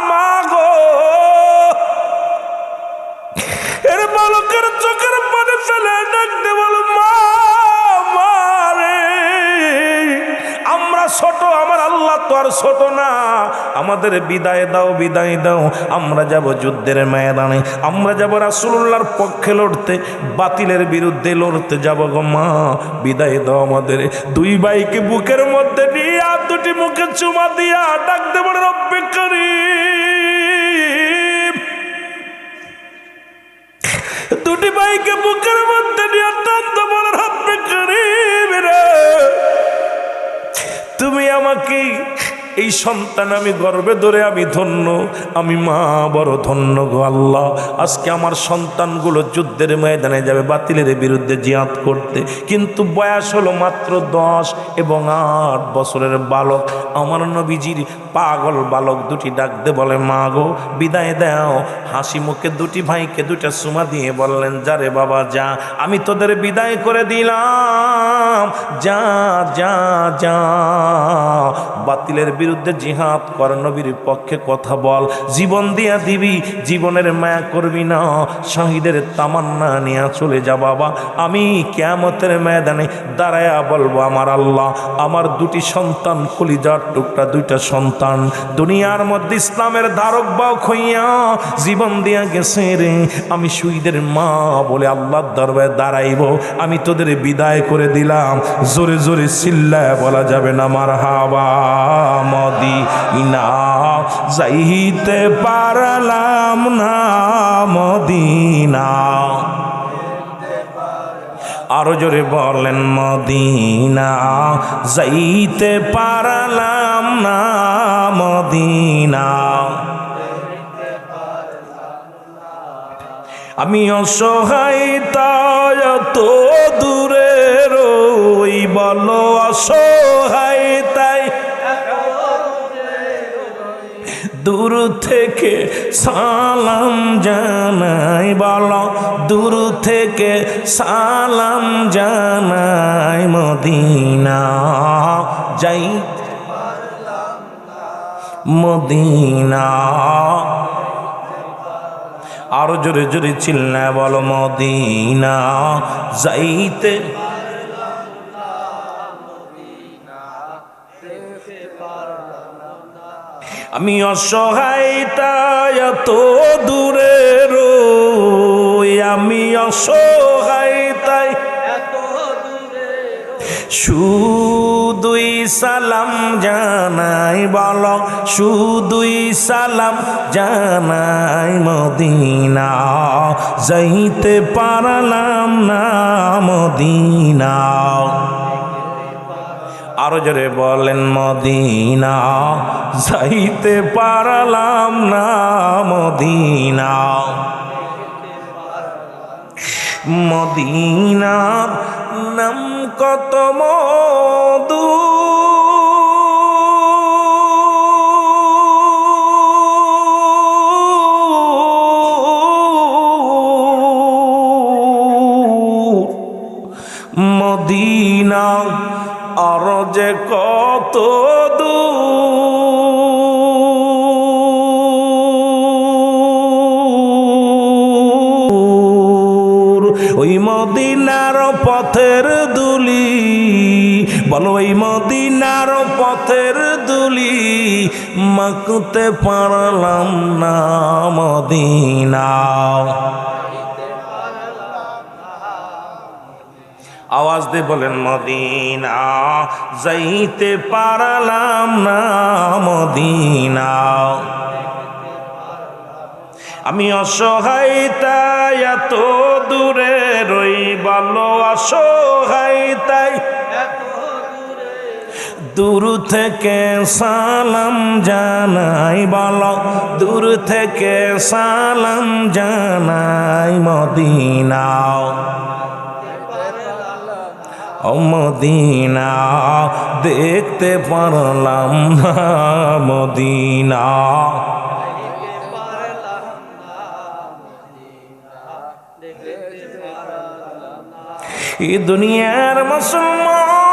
মা গো। এর বালকের চোখের পানি ফেলে ডাক দে বলে মা, মা রে, আমরা ছোট, আমার আল্লাহ তো আর ছোট না, আমাদের বিদায় দাও, বিদায় দাও। আমরা যাব যুদ্ধের ময়দানে, আমরা যাব রাসূলুল্লাহর পক্ষে লড়তে, বাতিলের বিরুদ্ধে লড়তে যাব গো মা, বিদায় দাও আমাদের। 2 ভাইকে বুকের মধ্যে নিয়ে আর 2টি মুখে চুমা দিয়া ডাক দে বলে রব্বে কারীম। 2টি ভাইকে বুকের মধ্যে নিয়ে ডাক দে বলে রব্বে কারীম রে, তুমি আমাকে এই সন্তান আমি গর্বে ধরে আমি ধন্য, আমি মা বড় ধন্য গো আল্লাহ। আজকে আমার সন্তানগুলো যুদ্ধের ময়দানে যাবে বাতিলের বিরুদ্ধে জিহাদ করতে, কিন্তু বয়স হলো মাত্র 10 এবং 8 বছরের বালক। আমার নবীজির পাগল বালক 2টি ডাক দে বলে মা গো বিদায় দাও। হাসি মুখে 2টি ভাইকে 2টা চুমা দিয়ে বললেন যা রে বাবা যা, আমি তোদের বিদায় করে দিলাম, যা যা যা, বাতিলের বিরুদ্ধে জিহাদ কর, নবীর পক্ষে কথা বল, জীবন দিয়া দিবি, জীবনের মায়া করবি না, শহীদের তামান্না নিয়ে চলে যা বাবা। আমি কিয়ামতের ময়দানে দাঁড়ায়া বলবো, আমার আল্লাহ, আমার দুটি সন্তান, কলিজার টুকরা দুইটা সন্তান দুনিয়ার মধ্যে ইসলামের ধারক বাহক হইয়া জীবন দিয়া গেছে রে, আমি শহীদের মা বলে আল্লাহর দরবারে দাঁড়াইব, আমি তোদের বিদায় করে দিলাম। জোরে জোরে চিল্লায় বলা যাবে না মারহাবা। মদিনা যাইতে পারলাম না, মদিনা, আরো জোরে বলেন, মদিনা যাইতে পারলাম না, মদিনা। আমি অসহায় তাই তো দূরে রই, বলো অসহায় তাই দূর থেকে সালাম জানাই, বলো দূর থেকে সালাম জানাই, মদিনা যাই, মদিনা, আরো জোরে জোরে চিল্লায় বলো, মদিনা যাইতে। আমি অসহায় তাই তো দূরে রই, আমি অসহায় তাই শুধুই সালাম জানাই, বলো শুধুই সালাম জানাই, মদিনা যাইতে পারলাম না, মদিনা। আরো জোরে বলেন, মদিনা যাইতে পারলাম না, মদিনা। মদিনার নাম কত মধু, মদিনা আর যে কত দূর, ওই মদিনার পথের দুলি, বলো ওই মদিনার পথের দুলি মাখতে পারলাম না, মদিনা। আওয়াজ দিয়ে বলেন, মদিনা যাইতে পারলাম না, মদিনা। আমি অসহায় তাই এত দূরে রই, বলো অসহায় তাই দূর থেকে সালাম জানাই, বলো দূর থেকে সালাম জানাই, মদিনা। ও মদিনা দেখতে পারলাম না, মদিনা। এই দুনিয়ার মুসলমান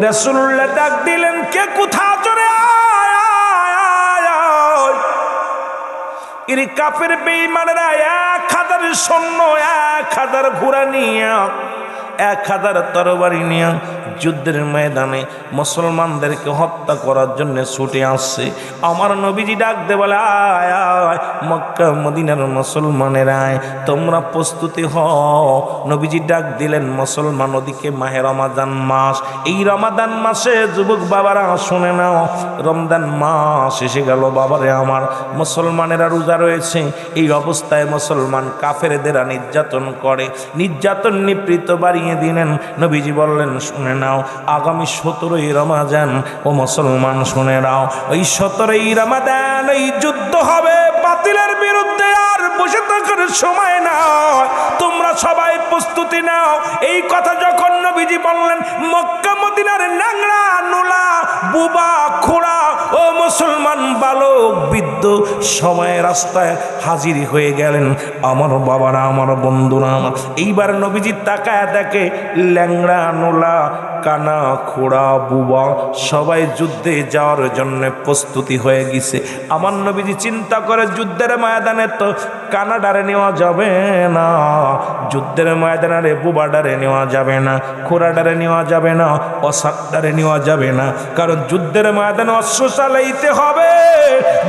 রাসূলুল্লাহ ডাক দিলেন, কে কোথা চলে আয়। এর কাফের বেঈমানেরা 1000 সৈন্য, 1000 ঘোড়া নিয়ে, 1000 তরবারি নিয়ে যুদ্ধের ময়দানে মুসলমানদেরকে হত্যা করার জন্য ছুটে আসছে। আমার নবীজি ডাক দে বলে, আয় আয় মক্কা মদিনার মুসলমানেরা, তোমরা প্রস্তুতি হও। নবীজি ডাক দিলেন, মুসলমান ওদিকে মাহে রমাদান মাস, এই রমাদান মাসে যুবক বাবারা শুনে নাও, রমজান মাস এসে গেল বাবারে আমার, মুসলমানেরা রোজা রয়েছে। এই অবস্থায় মুসলমান কাফেরদের নির্যাতন করে, নির্যাতন নিপৃত বাড়িয়ে দিলেন। নবীজি বললেন, শুনে নাও, আগামী 17ই রমাদান, ও মুসলমান শুনে নাও, ওই 17ই রমাদান এই যুদ্ধ হবে বাতিলের বিরুদ্ধে আর বসে থাকার সময় নয়, তোমরা সবাই প্রস্তুতি নাও। এই কথা যখন নবীজি বললেন, মক্কা মদিনার ন্যাংরা নোলা বুবা খোড়া ও মুসলমান বালক বৃদ্ধ সবাই রাস্তায় হাজির হয়ে গেলেন। আমার বাবারা, আমার বন্ধুরা আমার, এইবার নবীজি তাকায় দেখে ল্যাংড়া নোলা কানা খোড়া বুবা সবাই যুদ্ধে যাওয়ার জন্য প্রস্তুতি হয়ে গেছে। আমার নবীজি চিন্তা করে, যুদ্ধের ময়দানে তো কানাডারে নেওয়া যাবে না, যুদ্ধের ময়দানে বুবাডারে নেওয়া যাবে না, খোড়াডারে নেওয়া যাবে না, অসাকডারে নেওয়া যাবে না, কারণ যুদ্ধের ময়দানে অস্ত্র চালাইতে হবে,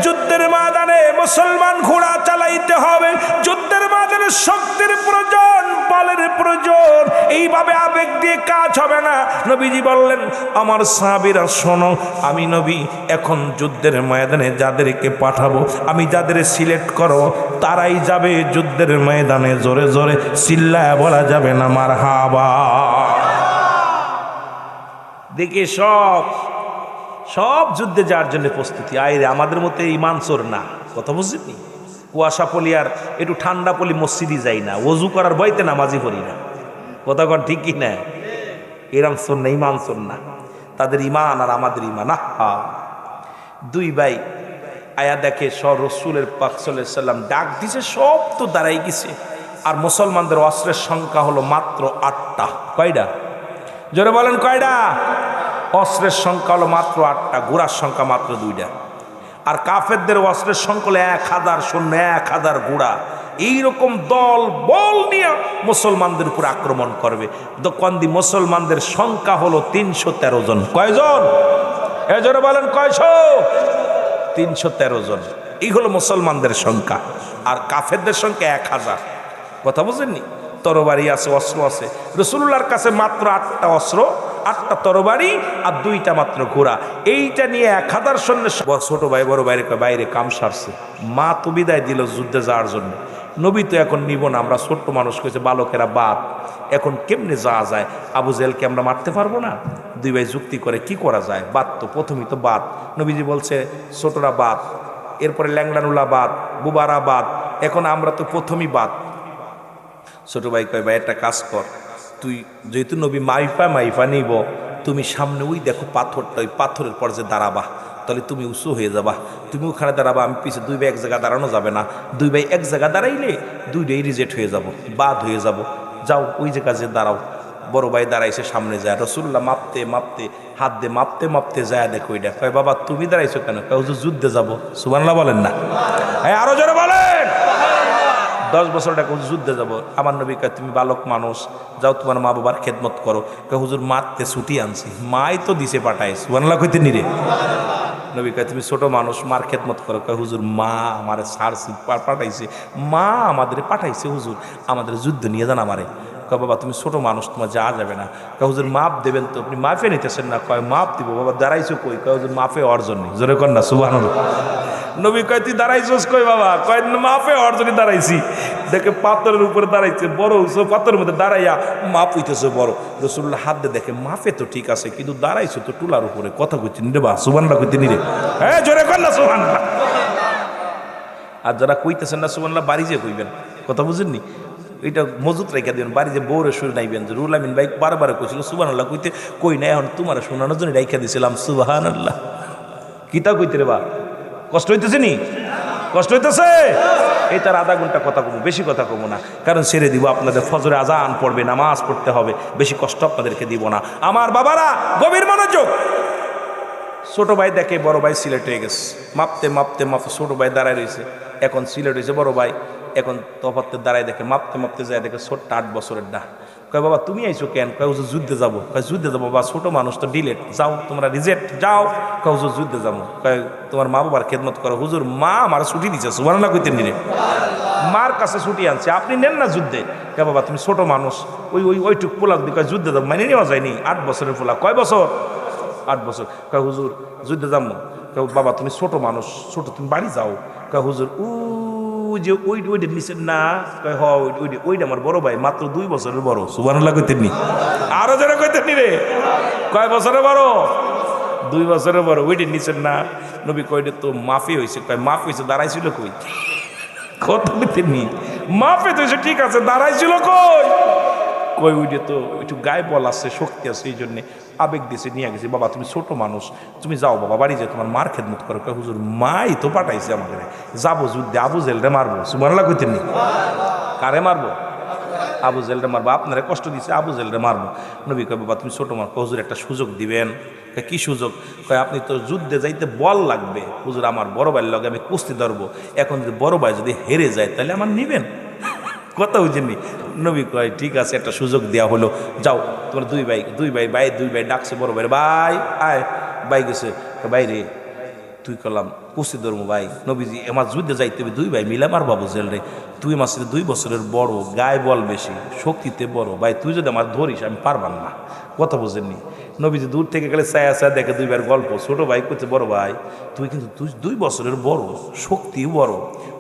যুদ্ধের ময়দানে মুসলমান ঘোড়া চালাইতে হবে, যুদ্ধের ময়দানে শক্তির প্রয়োজন, বলের প্রয়োজন, এইভাবে আবেগ দিয়ে কাজ হবে না। নবীজি বললেন, আমার সাহাবীরা শোনো, আমি নবী এখন যুদ্ধের ময়দানে যাদেরকে পাঠাবো, আমি যাদের সিলেক্ট করব তারাই যাবে যুদ্ধের ময়দানে। জোরে জোরে চিল্লায় বলা যাবে না মারহাবা। দেখে সব যুদ্ধে যাওয়ার জন্য প্রস্তুতি। আইরে আমাদের মতো ইমান চোর না, কথা বুঝলি? কুয়াশা পলি আর একটু ঠান্ডা পলি মসজিদই যাই না, ওযু করার ভয়তে নামাজি পড়ি না, কথা কর ঠিক কি না? এরম চোর না, ইমান চোর না। তাদের ইমান আর আমাদের ইমান দুই ভাই আয়া দেখে রসুলের পাক সাল্লাল্লাহু আলাইহি ওয়াসাল্লাম ডাক দিছে, সব তো দাঁড়াই গেছে, আর মুসলমানদের অস্ত্রের সংখ্যা হলো মাত্র 8টা। কয়টা? জোরে বলেন কয়টা? অস্ত্রের সংখ্যা হলো মাত্র 8টা, ঘোড়ার সংখ্যা মাত্র 2টা। আর কাফেরদের অস্ত্রের সংখ্যা হলো 1000 সৈন্য, 1000 ঘোড়া। এইরকম দল বল নিয়ে মুসলমানদের উপর আক্রমণ করবে। দোকান্দি মুসলমানদের সংখ্যা হলো 313 জন। কয়জন? এ জোরে বলেন কয়শো? 313 জন। এই হলো মুসলমানদের সংখ্যা, আর কাফেরদের সংখ্যা 1000। কথা বুঝেননি? তরবারি আছে, অস্ত্র আছে। রাসূলুল্লাহর কাছে মাত্র 8টা অস্ত্র, 8টা তরবারি আর 2টা মাত্র ঘোড়া। এইটা নিয়ে 1000 সৈন্য। ছোট ভাই বড় বাইরে কাম সারছে, মা তো বিদায় দিল যুদ্ধে যাওয়ার জন্য। নবী তো এখন নিব না, আমরা ছোট্ট মানুষ করেছে, বালকেরা বাদ, এখন কেমনে যাওয়া যায়? আবু জেহেলকে আমরা মারতে পারবো না? দুই ভাই যুক্তি করে কি করা যায়, বাদ তো প্রথমেই তো বাদ। নবীজি বলছে ছোটরা বাদ, এরপরে ল্যাংড়ানুলা বাদ, বুবারা বাদ, এখন আমরা তো প্রথমেই বাদ। ছোট ভাই কয়, ভাই একটা কাজ কর, তুই যেহেতু নবী মাইফা নিব, তুমি সামনে ওই দেখো পাথরটা, ওই পাথরের পর যে দাঁড়াবা, তাহলে তুমি উঁচু হয়ে যাবা, তুমি ওখানে দাঁড়াবা, আমি পিছিয়ে। দুই ভাই এক জায়গায় দাঁড়ানো যাবে না, দুই ভাই এক জায়গায় দাঁড়াইলে দুইটাই রিজেক্ট হয়ে যাব, বাদ হয়ে যাব। যাও ওই জায়গায় যে দাঁড়াও। বড় ভাই দাঁড়াইছে সামনে যায়, রাসূলুল্লাহ মাপতে হাত দিয়ে মাপতে যায়, দেখো ওইটা। কয় বাবা তুমি দাঁড়াইছো কেন? কয় হুজুর যুদ্ধে যাবো। সুবহানাল্লাহ বলেন না? হ্যাঁ আরো জোরে বলেন। 10 বছর টাকা যুদ্ধে যাব। আমার নবী কয়, তুমি বালক মানুষ, যাও তোমার মা বাবার খেদমত করো। কয় হুজুর মারতে ছুটি আনছি, মাই তো দিছে পাঠায়। সুবহানাল্লাহ কইতে নিরে। নবী কয়, তুমি ছোট মানুষ, মার খেদমত করো। কয় হুজুর মা আমার সারছি, পাঠাইছে, মা আমাদের পাঠাইছে হুজুর, আমাদের যুদ্ধ নিয়ে যান আমারে। কয় বাবা তুমি ছোট মানুষ, তোমার যাওয়া যাবে না। কয় হুজুর মাপ দেবেন তো? আপনি মাফে নিতেছেন না? কয় মাপ দিব। বাবা দাঁড়াইছো কই? কয় হুজুর মাফে অর্জন নেই। জোরে কর না সুবহানাল্লাহ। নবী কয়, তুই দাঁড়াইছোস কই বাবা? কয় মাফে অর্জনই দাঁড়াইছি। দেখে পাথরের উপরে দাঁড়াইছে, বড় পাথরের মধ্যে দাঁড়াইয়া মাপ হইতেছে বড়। রাসূলুল্লাহ হাত দিয়ে দেখে মাফে তো ঠিক আছে, কিন্তু দাঁড়াইছো তো টুলার উপরে। কথা কইতে নিরে বা সুবহানাল্লাহ কইতে নিরে। হ্যাঁ জোরে কর না সুবহানাল্লাহ। আর যারা কইতেছেন না সুবহানাল্লাহ, বাড়ি যে কইবেন, কথা বুঝেননি? এটা মজুত রেখে দেবেন, বাড়ি যে বউরে শুনে নাইবেন। যে রুল আমিন ভাই বারবার কইছিল সুবহানাল্লাহ কইতে, কই না, এখন তোমার শোনানোর জন্য রেখে দিয়েছিলাম সুবহানাল্লাহ। কিতা কইতে রে বা? কষ্ট হইতেছে নি? কষ্ট হইতেছে? এই তার আধা ঘন্টা কথা কমো, বেশি কথা কমো না, কারণ ছেড়ে দিব আপনাদের। ফজরে আজান পড়বে, নামাজ পড়তে হবে, বেশি কষ্ট আপনাদেরকে দিব না। আমার বাবারা গভীর মনোযোগ। ছোট ভাই দেখে বড় ভাই সিলেট হয়ে গেছে, মাপতে ছোট ভাই দাঁড়ায় রয়েছে, এখন সিলেট হয়েছে বড় ভাই, এখন তফাতে দাঁড়ায় দেখে মাপতে যায় দেখে ছোট্ট 8 বছরের ডা। কয় বাবা তুমি আইছো কেন? কয় হুজুর যুদ্ধে যাবো। কয় যুদ্ধে যাবো বাবা? ছোট মানুষ তো, ডিলেট, যাও তোমরা রিজেক্ট, যাও। কয় হুজুর যুদ্ধে যাবো। কয় তোমার মা বাবার খেদমত করো। হুজুর মা আমার ছুটি দিচ্ছে। সুবহানাল্লাহ কইতে নিরে। মার কাছে ছুটি আনছে, আপনি নেন না যুদ্ধে। কয় বাবা তুমি ছোট মানুষ, ওইটুক পোলা যদি কয় যুদ্ধে যাবো, মানে নেওয়া যায়নি। 8 বছরের পোলা। কয় বছর? 8 বছর। কয় হুজুর যুদ্ধে যাবো। কয় বাবা তুমি ছোট মানুষ, ছোট, তুমি বাড়ি যাও। কয় হুজুর যে ওইটা নিচের না? কয় হ ওইটা আমার বড় ভাই, মাত্র 2 বছরের বড়। সুবহানাল্লাহ কইতেন নি? আরো যারা কইতেন নি রে? কয় বছরের বড়? 2 বছরের বড়। ওইটা নিচের না? নবী কয়টা তো মাফি হয়েছে। কয় মাফ হয়েছে, দাঁড়াইছিল কই? কত তিনি মাপে তো এসে ঠিক আছে, দাঁড়াইছিল কই কই ওইটা তো একটু গায়ে বল আছে, শক্তি আছে, এই জন্যে আবেগ দিয়েছে নিয়ে গেছে। বাবা তুমি ছোট মানুষ, তুমি যাও বাবা বাড়ি যাও, তোমার মার খেদমত করো। হুজুর মাই তো পাঠাইছে আমাদের, যাবো যুদ্ধে, আবু জেলরে মারবো। সুবহানাল্লাহ কইতেন নি? কারে মারবো? আবু জেলরে মারবো। আপনারা কষ্ট দিচ্ছে, আবু জেলরে মারবো। নবী কয় বাবা তুমি ছোট মানুষ, হুজুর একটা সুযোগ দিবেন। কি সুযোগ? কয় আপনি তো যুদ্ধে যাইতে বল লাগবে। হুজুর আমার বড় ভাইয়ের লগে আমি কুস্তি ধরবো, এখন যদি বড় ভাই যদি হেরে যায় তাহলে আমার নিবেন? কথা বুঝেননি? নবী কয় ঠিক আছে, একটা সুযোগ দেওয়া হলো, যাও তোমার দুই ভাই ডাকছে বড় ভাই, ভাই আয়। ভাই গেছে, ভাই রে তুই করলাম কুস্তি ধরবো ভাই। নবীজি আমার যুদ্ধে যাইতে হবে, দুই ভাই মিলে আমার বাবু জেল রে, তুই আমার সাথে 2 বছরের বড়, গায়ে বল বেশি, শক্তিতে বড়, ভাই তুই যদি আমার ধরিস আমি পারবান না। কথা বুঝেননি? নবীজি দূর থেকে গেলে ছায়া দেখে 2 ভাইয়ের গল্প। ছোট ভাই করছে বড় ভাই তুই কিন্তু 2 বছরের বড়, শক্তিও বড়,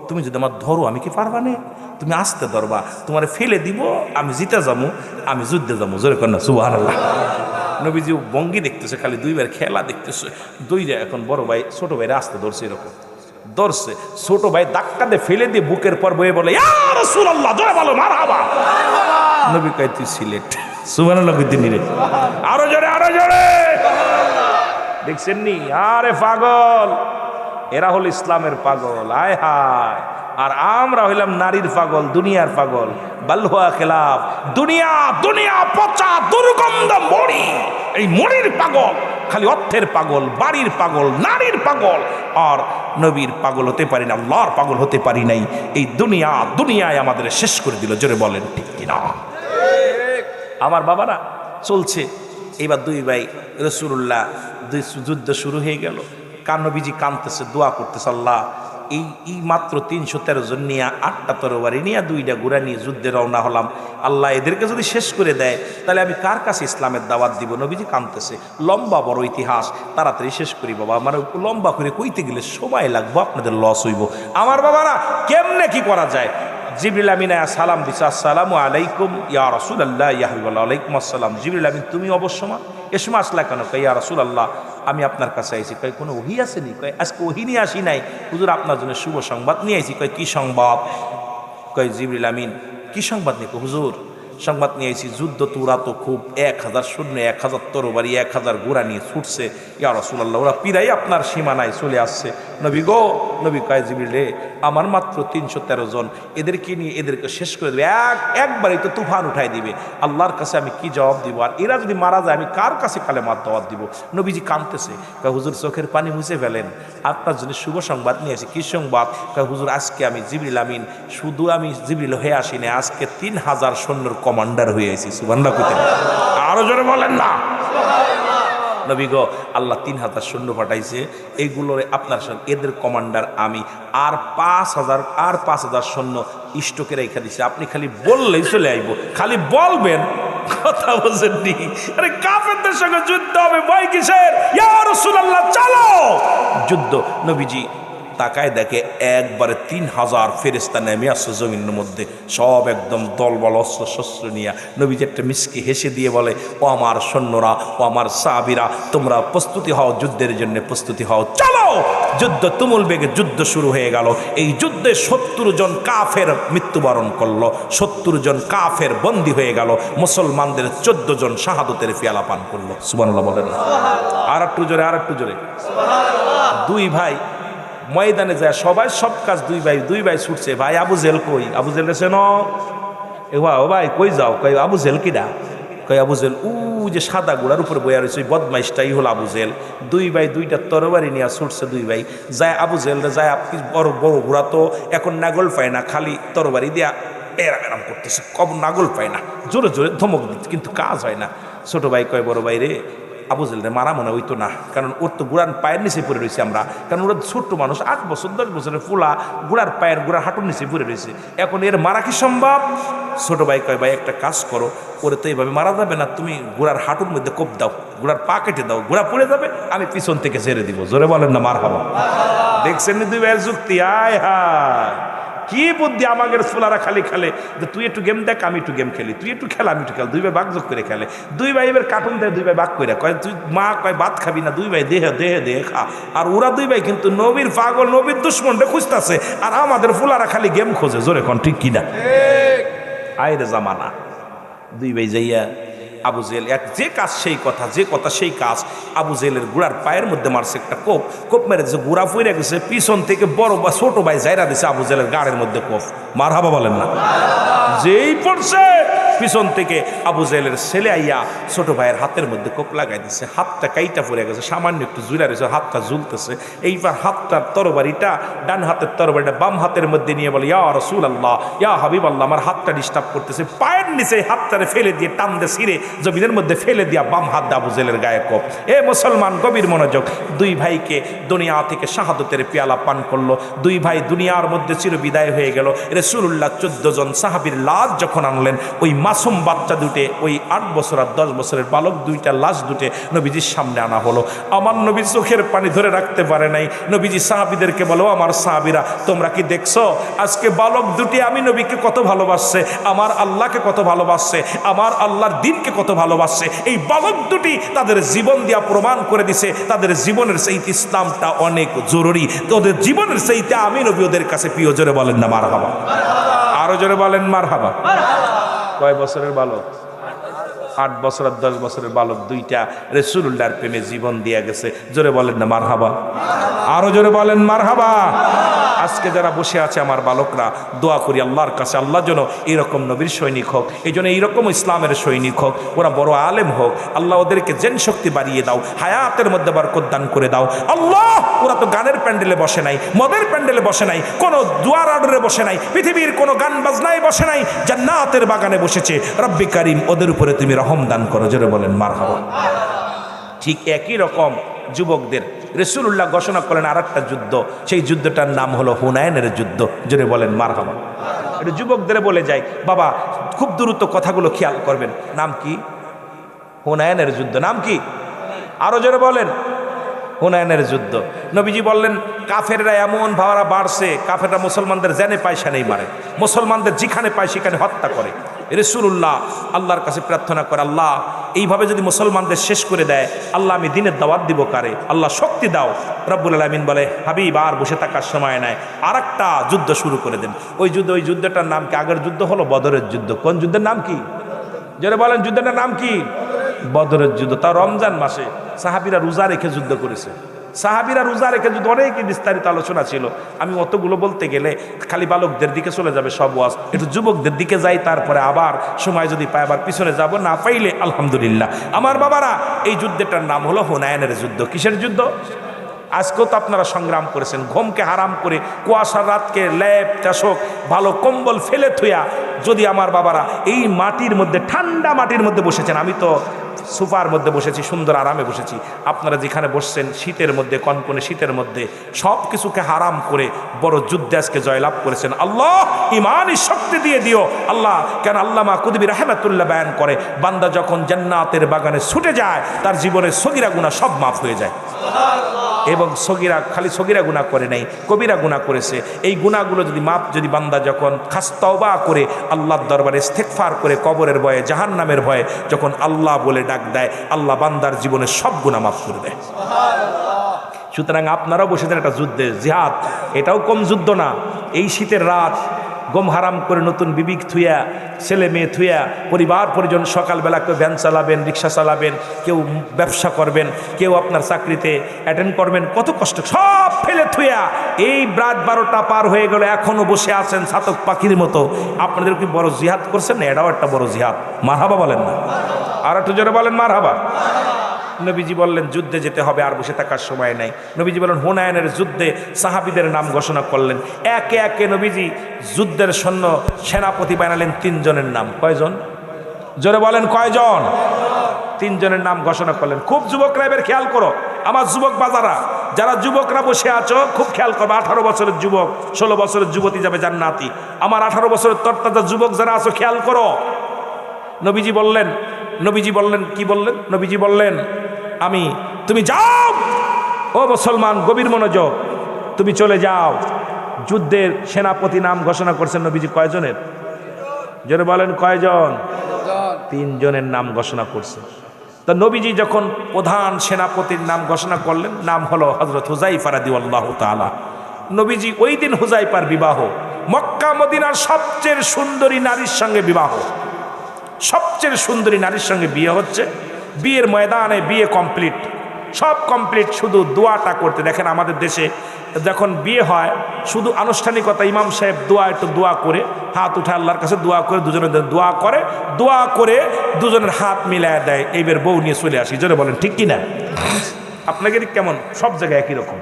তুমি যদি আমার ধরো আমি কি পারবা না? তুমি আসতে ধরবা, তোমার ফেলে দিব, আমি জিতে যাবো, আমি যুদ্ধে যাবো। জোরে কর না সুবহানাল্লাহ। নবীজি ভঙ্গি দেখতেছে, খালি 2 ভাইয়ের খেলা দেখতেছে। 2 এখন বড় ভাই ছোট ভাইরা আসতে ধরছে, এরকম ধরছে, ছোট ভাই ধাক্কা দিয়ে ফেলে দিয়ে বুকের পর বয়ে বলে ইয়া রাসূলুল্লাহ, জোরে বলো মারহাবা। নবী কয় তুই সিলেট। সুবহানাল্লাহ কইতে নিরে, আরো জোরে আরো জোরে। দেখছেন নি? আরে পাগল, এরা হল ইসলামের পাগল, আয় হায়। আর আমরা হইলাম নারীর পাগল, দুনিয়ার পাগল। বালহুয়া খেলাফ, দুনিয়া পচা দুর্গন্ধ মরি, এই মরির পাগল, খালি অর্থের পাগল, বাড়ির পাগল, নারীর পাগল। আর নবীর পাগল হতে পারি না, আল্লাহর পাগল হতে পারি নাই। এই দুনিয়ায় আমাদের শেষ করে দিল। জোরে বলেন ঠিক কিনা? আমার বাবারা চলছে। এবার 2 ভাই রাসূলুল্লাহ, যুদ্ধ শুরু হয়ে গেল। নবীজি কাঁদতেছে, দোয়া করতেছে, আল্লাহ এই মাত্র 313 জন নিয়ে 8টা তরবারি নিয়ে 2টা ঘোড়া নিয়ে যুদ্ধে রওনা হলাম। আল্লাহ এদেরকে যদি শেষ করে দেয় তাহলে আমি কার কাছে ইসলামের দাওয়াত দিব? নবীজি কাঁদতেছে। লম্বা বড় ইতিহাস, তাড়াতাড়ি শেষ করি বাবা, মানে লম্বা করে কইতে গেলে সময় লাগবো, আপনাদের লস হইব। আমার বাবারা কেমনে কি করা যায়? জিবরিল আমিন আয়া সালাম দিছে, আসসালামু আলাইকুম ইয়া রাসূলুল্লাহ, ইয়া হাবিবাল্লাহ। ওয়ালাইকুম আসসালাম। জিবরিল আমিন তুমি অবশ্যই এসমা আসলা কেন? কই ইয়া রাসূলুল্লাহ আমি আপনার কাছে আইছি। কই কোনো ওহী আসেনি? কই আজকে ওহী নিয়ে আসি নাই হুজুর, আপনার জন্য শুভ সংবাদ নিয়ে আইছি। কই কি সংবাদ? কই জিবরিল আমিন কি সংবাদ নিয়ে? হুজুর সংবাদ নিয়ে আইছি, যুদ্ধ তোরা তো খুব, 1000 সৈন্য, 1000 তরবারি, 1000 ঘোড়া নিয়ে ছুটছে ইয়া রাসূলুল্লাহ, ওরা পিরাই আপনার সীমানায় চলে আসছে। নবী গো, নবী কয় জিবরিল রে আমার মাত্র 313 জন, এদেরকে নিয়ে এদেরকে শেষ করে দেবে, একবারই তো তুফান উঠাই দিবে। আল্লাহর কাছে আমি কি জবাব দিব? আর এরা যদি মারা যায় আমি কার কাছে কালেমার দাওয়াত দিব? নবীজি কাঁদতেছে। কয় হুজুর চোখের পানি মুছে ফেলেন, আপনার জন্য শুভ সংবাদ নিয়ে আসি। কি সংবাদ? কয় হুজুর আজকে আমি জিবরিল আমিন, শুধু আমি জিবরিল হয়ে আসি না, আজকে 3000 সৈন্যর কমান্ডার হয়ে আছি। সুবহানাল্লাহ কইতেন, আরো জোরে বলেন না। নবী গো, আল্লাহ 3000 সৈন্য পাঠাইছে, এইগুলোর আপনার সঙ্গে এদের কমান্ডার আমি, আর 5000 সৈন্য স্টকে রেখে দিছে, আপনি খালি বললেই চলে আইব, খালি বলবেন। কথা বলছেননি? আরে কাফেরদের সঙ্গে যুদ্ধ হবে, ভয় কিসের? ইয়া রাসূলুল্লাহ চলো যুদ্ধ। নবীজি তাকায় দেখে একবারে 3000 ফেরেশতা নেমে আসছে জমিনের মধ্যে, সব একদম দলবল অস্ত্র শস্ত্র নিয়ে। নবীজি একটা মিষ্টি হেসে দিয়ে বলে, ও আমার সৈন্যরা, ও আমার সাহাবীরা, তোমরা প্রস্তুতি হও, যুদ্ধের জন্য প্রস্তুতি হও, চলো। যুদ্ধ তুমুল বেগে যুদ্ধ শুরু হয়ে গেল। এই যুদ্ধে 70 জন কাফের মৃত্যুবরণ করলো, 70 জন কাফের বন্দী হয়ে গেল। মুসলমানদের 14 জন শাহাদতের পেয়ালা পান করলো। সুবহানাল্লাহ বলেন। আর একটু জোরে, আর একটু জোরে। 2 ভাই ময়দানে যায়, সবাই সব কাজ, 2 ভাই ছুটছে। ভাই আবু জেল কই? আবু জেল রেছেন? ও ভাই কই যাও? কই আবু জেল কিডা? কই আবু জেল ও যে সাদা ঘোড়ার উপরে বইয়া রয়েছে, ওই বদমাইশটাই হলো আবু জেল। 2 ভাই 2টা তরবারি নিয়ে ছুটছে। 2 ভাই যায় আবু জেল যায়, আপনি বড় বড় ঘোড়া তো এখন নাগল পায় না, খালি তরবারি দিয়া এরাম করতেছে, কব নাগল পায় না, জোরে জোরে ধমক দিচ্ছে, কিন্তু কাজ হয় না। ছোট ভাই কয় বড় ভাই রে, আবু জেলরে মারা মনে হইতো না, কারণ ওর তো গোড়ার পায়ের নিচে পড়ে রয়েছে আমরা, কারণ ওরা ছোট্ট মানুষ, 8 বছর 10 বছরের ফুলা, গোড়ার হাঁটুর নিচে পড়ে রয়েছে, এখন এর মারা কি সম্ভব? ছোট ভাই কয় ভাই একটা কাজ করো, ওরে তো এইভাবে মারা যাবে না, তুমি গোড়ার হাঁটুর মধ্যে কোপ দাও, গোড়ার পা কেটে দাও, গোড়া পড়ে যাবে, আমি পিছন থেকে ছেড়ে দিব। জোরে বলেন না মারহাবা। দেখছেন 2 ভাইয়ের যুক্তি? আয় হায়, কি বুদ্ধি আমাদের ফুলারা খালি খেলে যে তুই একটু গেম দেখ আমি একটু গেম খেলি, তুই একটু খেলা আমি একটু খেল, দুই ভাই বাগযোগ করে খেলে। দুই ভাই এবার কার্টুন দেয়, দুই ভাই বাগ করে কয় তুই মা কয় ভাত খাবি না, দুই ভাই দেহে দেহে দেহে খা। আর ওরা দুই ভাই কিন্তু নবীর পাগল নবীর দুশ্মনটা খুঁজতেছে, আর আমাদের ফুলারা খালি গেম খোঁজে। জোরে কোন ঠিক কিনা? আইরে জামানা। দুই ভাই যাইয়া আবু জেহেল এক যে কাজ সেই কথা, যে কথা সেই কাজ। আবু জেহেলের গুড়ার পায়ের মধ্যে মারছে একটা কোপ, কোপ মেরে যে গুড়া ফুইরে গেছে, পিছন থেকে বড় বা ছোট ভাই জায়রা দিছে আবু জেহেলের গাড়ের মধ্যে কোপ। মারহাবা বলেন না? যেই পড়ছে পিছন থেকে আবু জেহেলের ছেলে আইয়া ছোট ভাইয়ের হাতের মধ্যে কোপ লাগাই দিচ্ছে, হাতটা কাইটা পড়ে গেছে, সামান্য একটু জুড়া রয়েছে, হাতটা ঝুলতেছে। এইবার হাতটার তরবারিটা, ডান হাতের তরবারিটা বাম হাতের মধ্যে নিয়ে বলে ইয়া রাসূলুল্লাহ, ইয়া হাবিবাল্লাহ, আমার হাতটা ডিস্টার্ব করতেছে। পায়ের নিচে হাতটারে ফেলে দিয়ে টান দিয়ে ছিঁড়ে জমিনের মধ্যে ফেলে দিয়া বাম হাত আবু জেহেলের গায়ে কোপ। এ মুসলমান, গভীর মনোযোগ। দুই ভাইকে দুনিয়া থেকে শাহাদতের পেয়ালা পান করলো। দুই ভাই দুনিয়ার মধ্যে চিরবিদায় হয়ে গেল। রাসূলুল্লাহ 14 জন সাহাবীর লাশ যখন আনলেন, ওই মাসুম বাচ্চা দুটে, ওই 8 বছর আর 10 বছরের বালক দুইটা লাশ দুটে নবীজির সামনে আনা হলো। আমার নবী চোখের পানি ধরে রাখতে পারে নাই। নবীজি সাহাবীদেরকে বলো, আমার সাহাবীরা তোমরা কি দেখছো আজকে বালক দুটি আমি নবীকে কত ভালোবাসছে, আমার আল্লাহকে কত ভালোবাসছে, আমার আল্লাহর দ্বীনকে কত ভালোবাসছে। এই বালক দুটি তাদের জীবন দিয়া প্রমাণ করে দিছে তাদের জীবনের চাইতে ইসলামটা অনেক জরুরি, তোদের জীবনের চাইতে আমি নবী ওদের কাছে প্রিয়। জোরে বলেন না মারহাবা? আরো জোরে বলেন মারহাবা। কয় বছরের বালক? 8 বছর আর 10 বছরের বালক দুইটা রাসূলুল্লাহর প্রেমে জীবন দিয়ে গেছে। জোরে বলেন না মারহাবা? আরো জোরে বলেন মারহাবা। আজকে যারা বসে আছে আমার বালকরা, দোয়া করি আল্লাহর কাছে আল্লাহ যেন এইরকম নবীর সৈনিক হোক, এই জন্য এইরকম ইসলামের সৈনিক হোক, ওরা বড় আলেম হোক। আল্লাহ ওদেরকে জেন শক্তি বাড়িয়ে দাও, হায়াতের মধ্যে বরকত দান করে দাও আল্লাহ। ওরা তো গানের প্যান্ডেলে বসে নাই, মদের প্যান্ডেলে বসে নাই, কোনো দুয়ার আড়রে বসে নাই, পৃথিবীর কোনো গান বাজনায় বসে নাই, জান্নাতের বাগানে বসেছে। রব্বি কারীম ওদের উপরে তুমি রহম দান করো। জোরে বলেন মারহাবা। ঠিক একই রকম যুবকদের রাসূলুল্লাহ ঘোষণা করলেন আরেকটা যুদ্ধ, সেই যুদ্ধটার নাম হলো হুনাইনের যুদ্ধ। জোরে বলেন মারহাবা। এটা যুবকদের বলে যাই, বাবা খুব দ্রুত কথাগুলো খেয়াল করবেন। নাম কি? হুনাইনের যুদ্ধ। নাম কি? আরো জোরে বলেন। হুনাইনের যুদ্ধ। নবীজি বললেন কাফেররা এমন ভাড়া বাড়ছে, কাফেররা মুসলমানদের জেনে পায় সেনেই মারে, মুসলমানদের যেখানে পায় সেখানে হত্যা করে। রাসূলুল্লাহ আল্লাহর কাছে প্রার্থনা করে, আল্লাহ এইভাবে যদি মুসলমানদের শেষ করে দেয়, আল্লাহ আমি দিনের দাওয়াত দিব কারে? আল্লাহ শক্তি দাও। রব্বুল আলামিন বলে হাবিব আর বসে থাকার সময় নাই, আর একটা যুদ্ধ শুরু করে দেন। ওই যুদ্ধটার নাম কি? আগের যুদ্ধ হলো বদরের যুদ্ধ। কোন যুদ্ধের নাম কি? যারা বলেন যুদ্ধটার নাম কি? বদরের যুদ্ধ। তা রমজান মাসে সাহাবীরা রোজা রেখে যুদ্ধ করেছে। সাহাবীরা রোজা রেখে যুদ্ধ, অনেকই বিস্তারিত আলোচনা ছিল, আমি অতগুলো বলতে গেলে খালি বালকদের দিকে চলে যাবে সব ওয়াজ। একটু যুবকদের দিকে যাই, তারপরে আবার সময় যদি পাই আবার পিছনে যাব, না পাইলে আলহামদুলিল্লাহ। আমার বাবারা, এই যুদ্ধটার নাম হলো হুনাইনের যুদ্ধ। কিসের যুদ্ধ? আজকেও তো আপনারা সংগ্রাম করেছেন, ঘুমকে হারাম করে, কুয়াশার রাতকে ল্যাপ টাশক ভালো কম্বল ফেলে থুয়া যদি আমার বাবারা এই মাটির মধ্যে, ঠান্ডা মাটির মধ্যে বসেছেন। আমি তো সোফার মধ্যে বসেছি, সুন্দর আরামে বসেছি। আপনারা যেখানে বসছেন শীতের মধ্যে, কনকনে শীতের মধ্যে, সব কিছুকে হারাম করে বড় যুদ্ধে আজকে জয়লাভ করেছেন। আল্লাহ ইমানি শক্তি দিয়ে দিও আল্লাহ। কেন আল্লামা কুতুবী রাহমাতুল্লাহ বয়ান করে, বান্দা যখন জান্নাতের বাগানে ছুটে যায়, তার জীবনের সগীরা গুনাহ সব মাফ হয়ে যায়। এবং খালি সগীরা গুনাহ করে নাই, কবিরা গুনাহ করেছে। এই গুনাহগুলো যদি বান্দা যখন খাস তওবা করে আল্লাহর দরবারে ইস্তেগফার করে, কবরের ভয়ে, জাহান্নামের ভয়ে যখন আল্লাহ বলে ডাক দেয়, আল্লাহ বান্দার জীবনের সব গুনাহ মাফ করে দেয়। সুতরাং আপনারাও বসেছেন একটা যুদ্ধে, জিহাদ। এটাও কম যুদ্ধ না। এই শীতের রাত গম হারাম করে নতুন বিবিক থুয়া, ছেলে মেয়ে থুয়া, পরিবার পরিজন, সকালবেলা কেউ ভ্যান চালাবেন, রিক্সা চালাবেন, কেউ ব্যবসা করবেন, কেউ আপনার চাকরিতে অ্যাটেন্ড করবেন, কত কষ্ট সব ফেলে থুয়া এই রাত 12টা পার হয়ে গেল, এখনও বসে আছেন ছাতক পাখির মতো। আপনাদের কি বড় জিহাদ করছেন না? এটাও একটা বড় জিহাদ। মারহাবা বলেন না? আর একটু জোরে বলেন মারহাবা। নবীজি বললেন যুদ্ধে যেতে হবে, আর বসে থাকার সময় নাই। নবীজি বললেন হুনাইনের যুদ্ধে সাহাবীদের নাম ঘোষণা করলেন। একে একে নবীজি যুদ্ধের সৈন্য সেনাপতি বানালেন 3 জনের নাম। কয়জন? জোরে বলেন কয়জন? 3 জনের নাম ঘোষণা করলেন। খুব যুবকরা এবার খেয়াল করো, আমার যুবক বাজারা, যারা যুবকরা বসে আছো খুব খেয়াল করো। 18 বছরের যুবক, 16 বছরের যুবতী যাবে জান্নাতি। আমার 18 বছরের তরতাজা যুবক যারা আছো খেয়াল করো। নবীজি বললেন কি বললেন? নবীজি বললেন তুমি যাও। ও মুসলমান, গভীর মনোযোগ, তুমি চলে যাও, যুদ্ধের সেনাপতি নাম ঘোষণা করছেন নবীজি কয়জনের? জোরে বলেন কয়জন? 3 জনের নাম ঘোষণা করছে। তো নবীজি যখন প্রধান সেনাপতির নাম ঘোষণা করলেন, নাম হলো হযরত হুযায়ফা রাদিয়াল্লাহু তাআলা। নবীজি ওই দিন হুযায়ফার বিবাহ, মক্কা মদিনার সবচেয়ে সুন্দরী নারীর সঙ্গে বিবাহ, সবচেয়ে সুন্দরী নারীর সঙ্গে বিয়ে হচ্ছে। বিয়ের ময়দানে বিয়ে কমপ্লিট, সব কমপ্লিট, শুধু দোয়াটা করতে। দেখেন আমাদের দেশে যখন বিয়ে হয় শুধু আনুষ্ঠানিকতা, ইমাম সাহেব একটু দোয়া করে হাত উঠে আল্লাহর কাছে দোয়া করে, দুজনের দোয়া করে দুজনের হাত মিলায় দেয়, এইবার বউ নিয়ে চলে আসি। জোরে বলেন ঠিক কিনা? আপনাকে কেমন? সব জায়গায় একই রকম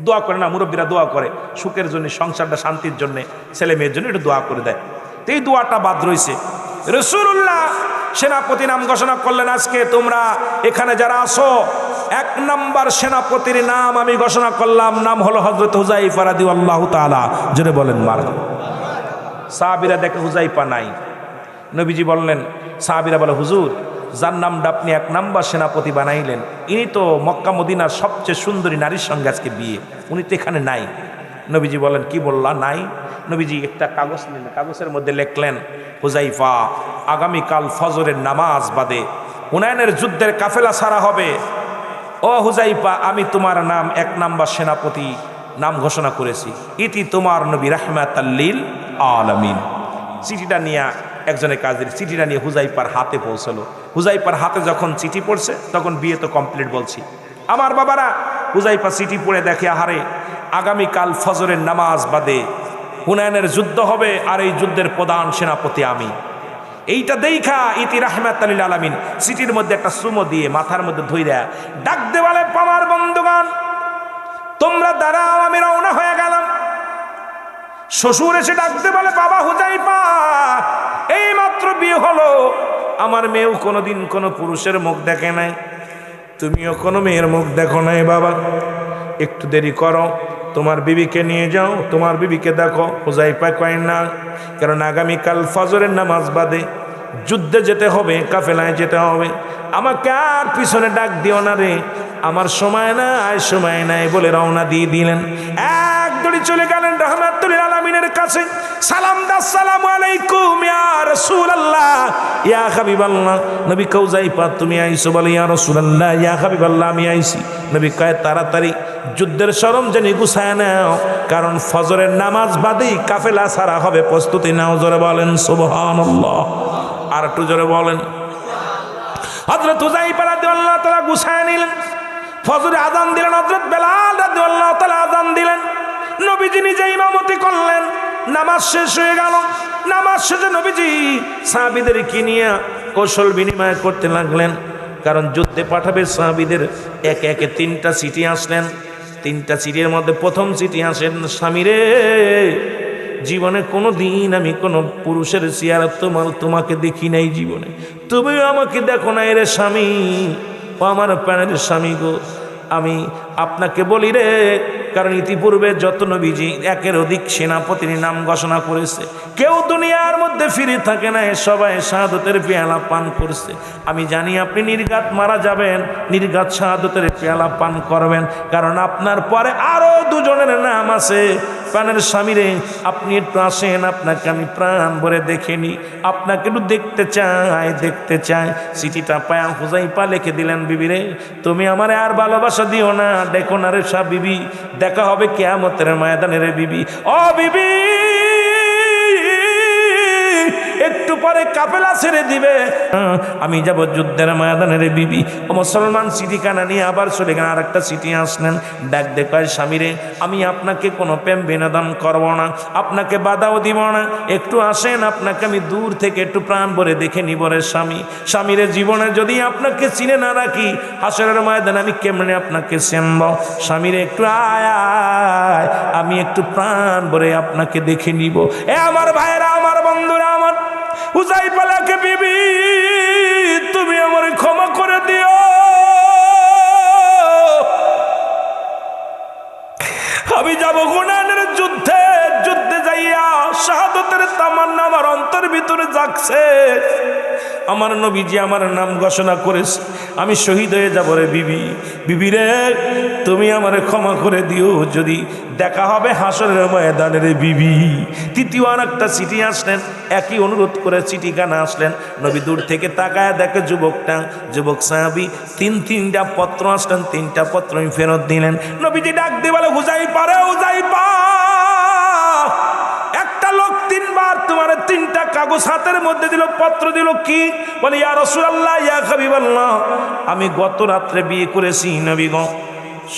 দোয়া করে না? মুরব্বীরা দোয়া করে সুখের জন্য, সংসারটা শান্তির জন্য, ছেলে মেয়ের জন্য একটু দোয়া করে দেয়। তো এই দোয়াটা বাদ রয়েছে। রাসূলুল্লাহ সেনাপতি নাম ঘোষণা করলেন, আজকে তোমরা এখানে যারা আসো 1 নম্বর সেনাপতির নাম আমি ঘোষণা করলাম, নাম হলো হযরত হুযায়ফা রাদিয়াল্লাহু তাআলা। জোরে বলেন মারহাবা। সাহাবীরা দেখে হুযায়ফা নাই। নবীজি বললেন, সাহাবীরা বলে, হুজুর যার নামটা আপনি 1 নম্বর সেনাপতি বানাইলেন, ইনি তো মক্কা মদিনার সবচেয়ে সুন্দরী নারীর সঙ্গে আজকে বিয়ে, উনি তো এখানে নাই। নবীজি বলেন, কি বললা নাই? নবীজি একটা কাগজ নিলেন, কাগজের মধ্যে লিখলেন, হুযায়ফা আগামীকাল ফজরের নামাজ বাদে হুনাইনের যুদ্ধের কাফেলা ছাড়া হবে। ও হুযায়ফা, আমি তোমার নাম 1 নম্বর সেনাপতি নাম ঘোষণা করেছি, ইতি তোমার নবী রাহমাতাল লিল আলামিন। চিঠিটা নিয়ে একজনের কাজের চিঠিটা নিয়ে হুযায়ফার হাতে পৌঁছলো। হুযায়ফার হাতে যখন চিঠি পড়ছে তখন বিয়ে তো কমপ্লিট বলছি। আমার বাবারা, হুযায়ফা চিঠি পড়ে দেখে, আহারে আগামীকাল ফজরের নামাজ বাদে হুনাইনের যুদ্ধ হবে, আর এই যুদ্ধের প্রধান সেনাপতি আমি। এইটা দেখা ইতি রাহমাতাল লিল আলামিন চিঠির মধ্যে একটা চুমো দিয়ে মাথার মধ্যে ধইরা ডাক দেওয়ালে, পামার বন্ধুগণ তোমরা দাঁড়াও, আমি রওনা হয়ে গেলাম। শ্বশুর এসে ডাকতে বলে, বাবা হুযায়ফা, এই মাত্র বিয়ে হলো, আমার মেয়েও কোনোদিন কোনো পুরুষের মুখ দেখে নাই, তুমিও কোনো মেয়ের মুখ দেখো নাই, বাবা একটু দেরি করো, তোমার বিবিকে নিয়ে যাও, তোমার বিবিকে দেখো। হুযায়ফা কয় না, কারণ আগামীকাল ফজরের নামাজ বাদে যুদ্ধে যেতে হবে, কাফেলায় যেতে হবে, আমাকে আর পিছনে ডাক দিও না রে, আমার সময় নাই বলে রওনা দিয়ে দিলেন। এক দড়ি চলে গেলেন রাহমাতুল লিল আলামিনের কাছে। সালাম দা, আসসালামু আলাইকুম ইয়া রাসূলুল্লাহ, ইয়া হাবিবাল্লাহ। নবী কও, হুযায়ফা তুমি আইছো? বলে, ইয়া রাসূলুল্লাহ, ইয়া হাবিবাল্লাহ আমি আইছি। নবী কয়, তাড়াতাড়ি যুদ্ধের সরঞ্জাম গুছায় নাও, কারণ ফজরের নামাজ বাদেই কাফেলা ছাড়া হবে, প্রস্তুতি নাও। জোরে বলেন সুবহানাল্লাহ। আর একটু জোরে বলেন। হযরত হুযায়ফা রাদিয়াল্লাহু তাআলা গুছায় নিলেন, ফজরে আযান দিলেন, হযরত বেলাল রাদিয়াল্লাহু তাআলা আযান দিলেন, নবীজি নিজে ইমামতি করলেন। নামাজ শেষ হয়ে গেল। নামাজ শেষে নবীজি সাহাবীদেরকে নিয়ে কৌশল বিনিময় করতে লাগলেন, কারণ যুদ্ধে পাঠাবে সাহাবীদের। একে একে 3টা চিঠি আসলেন। 3টা চিঠির মধ্যে প্রথম চিঠি আসেন, স্বামীরে জীবনে কোনো দিন আমি কোনো পুরুষের চেহারা তোমাকে দেখি নাই, জীবনে তুমিও আমাকে দেখো নাই রে স্বামী, ও আমার প্রাণের স্বামী গো, আমি আপনাকে বলি রে, কারণ ইতিপূর্বে যত নবীজি 1-এর অধিক সেনাপতির নাম ঘোষণা করেছে, কেউ দুনিয়ার মধ্যে ফিরে থাকে না, সবাই শাহাদতের পেয়ালা পান করছে। আমি জানি আপনি নির্ঘাত মারা যাবেন, নির্ঘাত শাহাদতের পেয়ালা পান করবেন, কারণ আপনার পরে আরো 2 জনের নাম আছে। প্রাণের স্বামীরে, আপনি একটু আসেন, আপনাকে আমি প্রাণ ভরে দেখেনি, আপনাকে একটু দেখতে চাই। চিঠিটা পায়া হুযায়ফা লিখে দিলেন, বিবিরে তুমি আমারে আর ভালোবাসা দিও না, দেখো না রে সব বিবি, দেখা হবে কিয়ামতের ময়দানে রে বিবি। ও বিবি, একটু পরে কাফেলা ছেড়ে দিবে, আমি যাব যুদ্ধের ময়দানে রে বিবি। ও মুসলমান চিঠিখানা নিয়ে আবার চলে গেলেন। আরেকটা চিঠি আসলেন, ডাক দেখায়, স্বামীরে আমি আপনাকে কোনো প্রেম বিনোদন করব না, আপনাকে বাধাও দিব না, একটু আসেন, আপনাকে আমি দূর থেকে একটু প্রাণ ভরে দেখে নিব রে স্বামী। স্বামীরে জীবনে যদি আপনাকে চিনে না রাখি, হাসরের ময়দানে আমি কেমনে আপনাকে চিনব? স্বামীরে একটু আয়, আমি একটু প্রাণ ভরে আপনাকে দেখে নিব। এ আমার ভাইরা, আমার বন্ধুরা, আমার হুযায়ফা লেখে, বিবি তুমি আমারে ক্ষমা করে দিও, আমি যাব হুনাইনের যুদ্ধে যাইয়া শাহাদতের তামান্না আমার অন্তর ভিতরে জাগছে, আমার নবীজি আমার নাম ঘোষণা করেছে, আমি শহীদ হয়ে যাব রে বিবি। বিবি রে, তুমি আমারে ক্ষমা করে দিও, যদি দেখা হবে হাসরের ময়দানে রে বিবি। তৃতীয় আর একটা চিঠি আসলেন, একই অনুরোধ করে চিঠিখানা আসলেন। নবী দূর থেকে তাকায় দেখে যুবক সাহাবী, তিনটা পত্র আসলেন, তিনটা পত্র ফেরত দিলেন। নবীজি ডাক দিয়ে বলে, হুযায়ফা রে হুযায়ফা, একটা লোক তিনবার তোমার তিনটা কাগজ হাতের মধ্যে দিল, পত্র দিল। কি বলে? ইয়া রাসূলুল্লাহ, ইয়া হাবিবাল্লাহ, আমি গত রাত্রে বিয়ে করেছি নবী গো,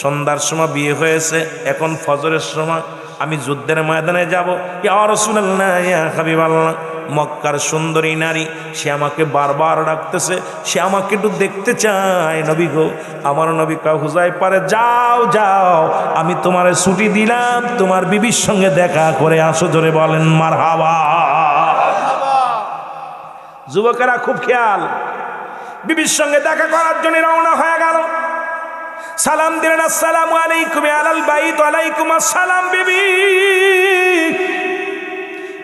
সন্ধ্যার সময় বিয়ে হয়েছে, এখন ফজরের সময় আমি যুদ্ধের ময়দানে যাব। ইয়া রাসূলুল্লাহ, ইয়া হাবিবাল্লাহ, মক্কার সুন্দরী নারী, সে আমাকে বারবার ডাকতেছে, সে আমাকে একটু দেখতে চায় নবী গো। আমার নবী কা হুযায়ফা রে, যাও যাও, আমি তোমারে ছুটি দিলাম, তোমার বিবির সঙ্গে দেখা করে আসো। জোরে বলেন মারহাবা। যুবকেরা খুব খেয়াল, বিবির সঙ্গে দেখা করার জন্য রওনা হয়ে গেল। সালাম দিলেন, আসসালামু আলাইকুম আলাল বাইত। ওয়ালাইকুম আসসালাম।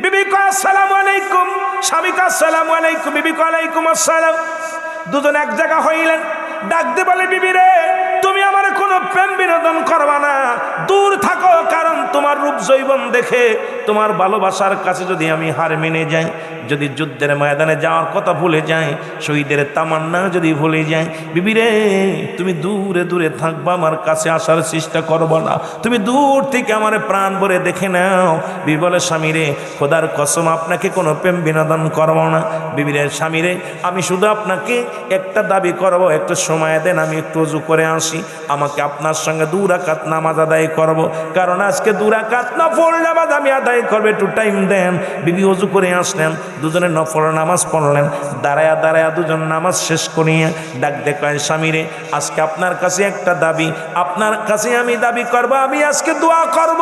বিবি কয় আসসালামু আলাইকুম, স্বামী কয় আসসালামু আলাইকুম, বিবি কয় আলাইকুম আসসালাম। দুজন এক জায়গা হইলেন, ডাক দিয়ে বলে, বিবি রে, তুমি আমার কোনো প্রেম বিনোদন করবা না, দূর থাকো, কারণ তোমার রূপ যৌবন দেখে তোমার ভালোবাসার কাছে যদি আমি হার মেনে যাই, যদি যুদ্ধের ময়দানে যাওয়ার কথা ভুলে যাই, শহীদের তামান্না যদি ভুলে যাই, বিবি রে, তুমি দূরে দূরে থাকবা, আমার কাছে আসার চেষ্টা করবো না, তুমি দূর থেকে আমার প্রাণ ভরে দেখে নাও। বিবি বলে, স্বামী রে, খোদার কসম আপনাকে কোনো প্রেম বিনোদন করবো না। বিবি রে, স্বামী রে, আমি শুধু আপনাকে একটা দাবি করবো, একটু সময় দেন, আমি একটু ওযু করে আসি, আমাকে আপনার সঙ্গে 2 রাকাত নামাজ আদায় করব, কারণ আজকে 2 রাকাত নফল নামাজ আমি আদায় করবো, একটু টাইম দেন। বিবি ওযু করে আসলেন, দুজনে নফল নামাজ পড়লেন, দাঁড়ায়া দাঁড়ায়া দুজন নামাজ শেষ করিয়ে ডাক দেখায়, স্বামী রে, আজকে আপনার কাছে একটা দাবি, আপনার কাছে আমি দাবি করব, আমি আজকে দোয়া করব,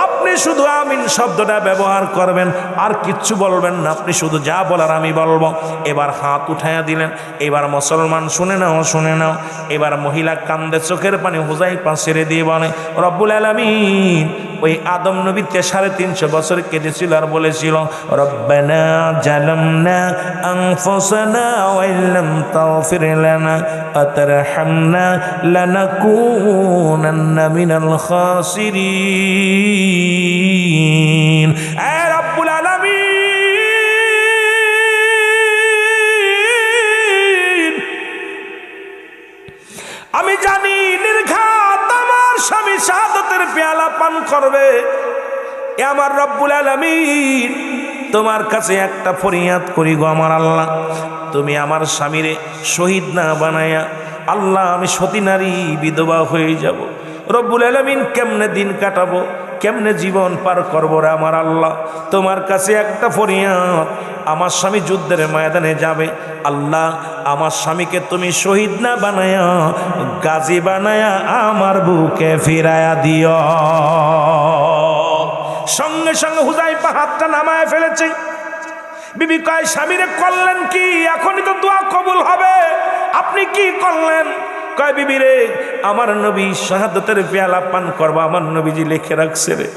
আপনি শুধু আমিন শব্দটা ব্যবহার করবেন, আর কিচ্ছু বলবেন না, আপনি শুধু যা বলার আমি বলবো। এবার হাত উঠাইয়া দিলেন। এবার মুসলমান শুনে নাও, শুনে নাও। এবার মহিলা কান্দে, চোখের পানি হুযায়ফা ছেড়ে দিয়ে বলে, রব্বুল আলামিন, ওই আদম নবী 350 বছর কেটেছিল আর বলেছিল, রব্বানা জালামনা আনফুসানা ওয়া ইল্লাম তাগফির লানা ওয়া তারহামনা লানাকুনান্না মিনাল খাসিরিন। এ রব্বুল আলামিন, আমি জানি নির্ঘাত আমার স্বামী শাহাদাতের পেয়ালা পান করবে। এ আমার রব্বুল আলামিন, তোমার কাছে একটা ফরিয়াদ করি গো আমার আল্লাহ, তুমি আমার স্বামীরে শহীদ না বানায়া, আল্লাহ আমি সতী নারী বিধবা হয়ে যাব। রব্বুল আলামিন, কেমনে দিন কাটাবো, কেমনে জীবন পার করবো রে আমার আল্লাহ, তোমার কাছে একটা ফরিয়াদ, আমার স্বামী যুদ্ধের ময়দানে যাবে, আল্লাহ আমার স্বামীকে তুমি শহীদ না বানায়া, গাজী বানায়া আমার বুকে ফিরায়া দিও। সঙ্গে সঙ্গে হুযায়ফা হাতটা নামায় ফেলেছে। বিবি কয়, স্বামীরে করলেন কি? এখনই তো দোয়া কবুল হবে, আপনি কি করলেন? কয়, বিবি রে, আমার নবী শাহাদাতের পেয়ালা পান করবা, আমার নবীজি লিখে রাখছে রে,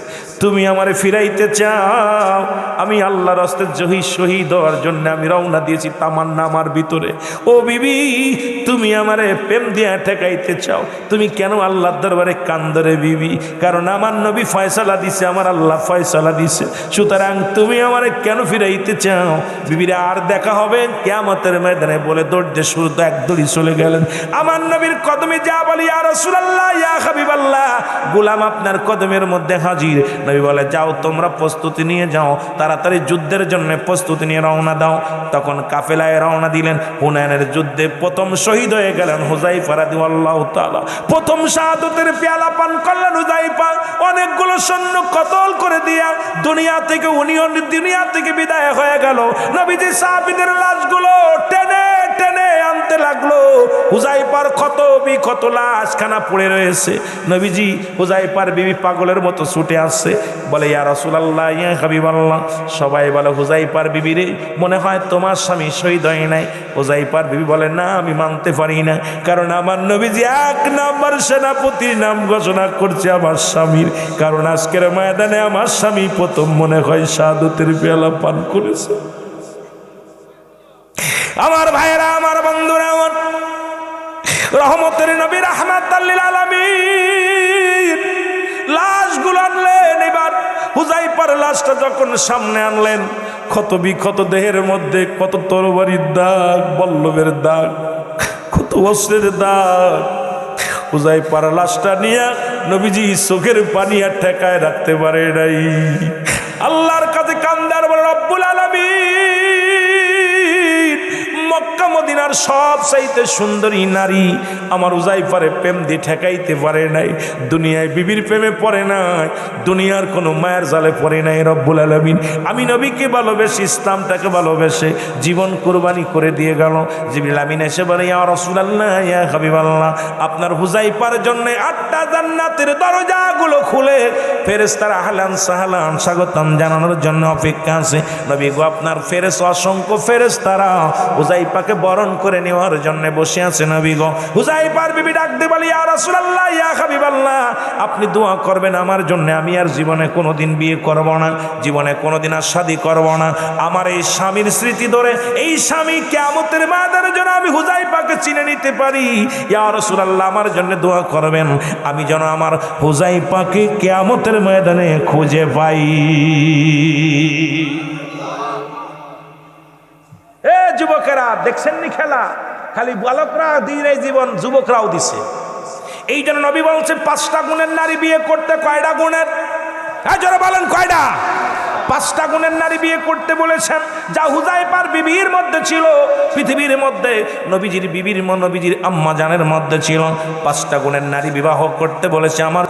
তুমি আমারে ফিরাইতে চাও, আমি আল্লাহর রাস্তে শহীদ হওয়ার জন্য আমি রওনা দিয়েছি তামান্না আমার ভিতরে। ও বিবি, তুমি আমারে প্রেম দিয়া ঠেকাইতে চাও, তুমি কেন আল্লাহর দরবারে কান্দরে বিবি? কারণ আমার নবী ফয়সালা দিছে, আমার আল্লাহ ফয়সালা দিছে, সুতরাং তুমি আমারে কেন ফিরাইতে চাও? বিবিরে, আর দেখা হবে কিয়ামতের ময়দানে বলে দৌড়তে শুরু তো এক দড়ি চলে গেলেন। আমার নবীর কদমে যা বলি, ইয়া রাসূলুল্লাহ, ইয়া হাবিবাল্লাহ, গোলাম আপনার কদমের মধ্যে হাজির। নবী বলে, যাও তোমরা প্রস্তুতি নিয়ে যাও, তাড়াতাড়ি যুদ্ধের জন্য প্রস্তুতি নিয়ে রওনা দাও। তখন কাফেলায় রওনা দিলেন। হুনাইনের যুদ্ধে প্রথম শহীদ হয়ে গেলেন হুযায়ফা রাদিয়াল্লাহু তাআলা, প্রথম শাহাদাতের পেয়ালা পান করলেন হুযায়ফা। অনেকগুলো সৈন্য কতল করে দিয়া দুনিয়া থেকে বিদায় হয়ে গেল। নবীজি সাহাবীদের লাশগুলো টেনে টেনে আনতে লাগলো। হুযায়ফার ক্ষত লাশখানা পড়ে রয়েছে। নবীজি হুযায়ফার বিবি পাগলের মতো ছুটে আসছে, বলে, ইয়া রাসূলুল্লাহ, ইয়া হাবিবাল্লাহ। সবাই বলে, হুযায়ফার বিবি রে, মনে হয় তোমার স্বামী শহীদ হয় নাই। হুযায়ফার বিবি বলে, না, আমি মানতে পারি না, কারণ আমার নবীজি 1 নাম্বার সেনাপতির নাম ঘোষণা করছে আমার স্বামীর, কারণ আজকের ময়দানে আমার স্বামী প্রথম মনে হয় শাহাদাতের পেয়ালা পান করেছে। আমার ভাইয়েরা, আমার বন্ধুরা, আমার রহমতের নবী রাহমাতাল লিল আলামিন লাশগুলো আনলেন। এবার হুযায়ফার লাশটা যখন সামনে আনলেন, ক্ষত বিক্ষত দেহের মধ্যে কত তরবারির দাগ, বল্লভের দাগ, কত অস্ত্রের দাগ। হুযায়ফার লাশটা নিয়ে নবীজি চোখের পানি আর ঠেকায় রাখতে পারে নাই। আল্লাহর কাছে কান্দার বলে, রব্বুল আলামিন, মক্কা মদিনার সব চাইতে সুন্দরী নারী আমার হুযায়ফারে প্রেম দিয়ে ঠেকাইতে পারে নাই। দুনিয়ায় বিবির প্রেমে পড়ে নাই, দুনিয়ার কোনো মায়ের জালে পড়ে নাই। রব্বুল আলামিন আমি নবীকে ভালোবেসে, ইসলামটাকে ভালোবেসে জীবন কুরবানি করে দিয়ে গেল। জিবরিল আমিন এসে বলে, ইয়া রাসূলুল্লাহ, ইয়া হাবিবাল্লাহ, আপনার হুযায়ফার জন্য 8টা জান্নাতের দরজাগুলো খুলে ফেরেশতারা আহলান সাহলান স্বাগতম জানানোর জন্য অপেক্ষা আছে। নবী গো, আপনার ফেরেশতা, অসংখ্য ফেরেশতারা হুযায়ফাকে বরণ করে নেওয়ার জন্য বসে আছে। নবী গো, হুযায়ফার বিবি ডাক দিয়ে বলে, ইয়া রাসূলুল্লাহ, ইয়া হাবিবাল্লাহ, আপনি দোয়া করবেন আমার জন্য। আমি আর জীবনে কোনোদিন বিয়ে করব না, জীবনে কোনোদিন আর শাদী করব না। আমার এই স্বামীর স্মৃতি ধরে, এই স্বামী কিয়ামতের ময়দানের জন্য আমি হুযায়ফাকে চিনে নিতে পারি। ইয়া রাসূলুল্লাহ, আমার জন্য দোয়া করবেন, আমি যেন আমার হুযায়ফাকে কিয়ামতের ময়দানে খুঁজে পাই। এ যুবকেরা, দেখছেন নি খেলা? খালি বালকরা দিয়ে জীবন, যুবকরাও দিছে। এই জন্য নবী বলছে 5টা গুণের নারী বিয়ে করতে। কয়টা গুণের? যারা বলেন কয়টা? 5টা গুণের নারী বিয়ে করতে বলেছেন, যা হুযায়ফার বিবির মধ্যে ছিল, পৃথিবীর মধ্যে নবীজির বিবির, নবীজির আম্মা জানের মধ্যে ছিল। 5টা গুণের নারী বিবাহ করতে বলেছে। আমার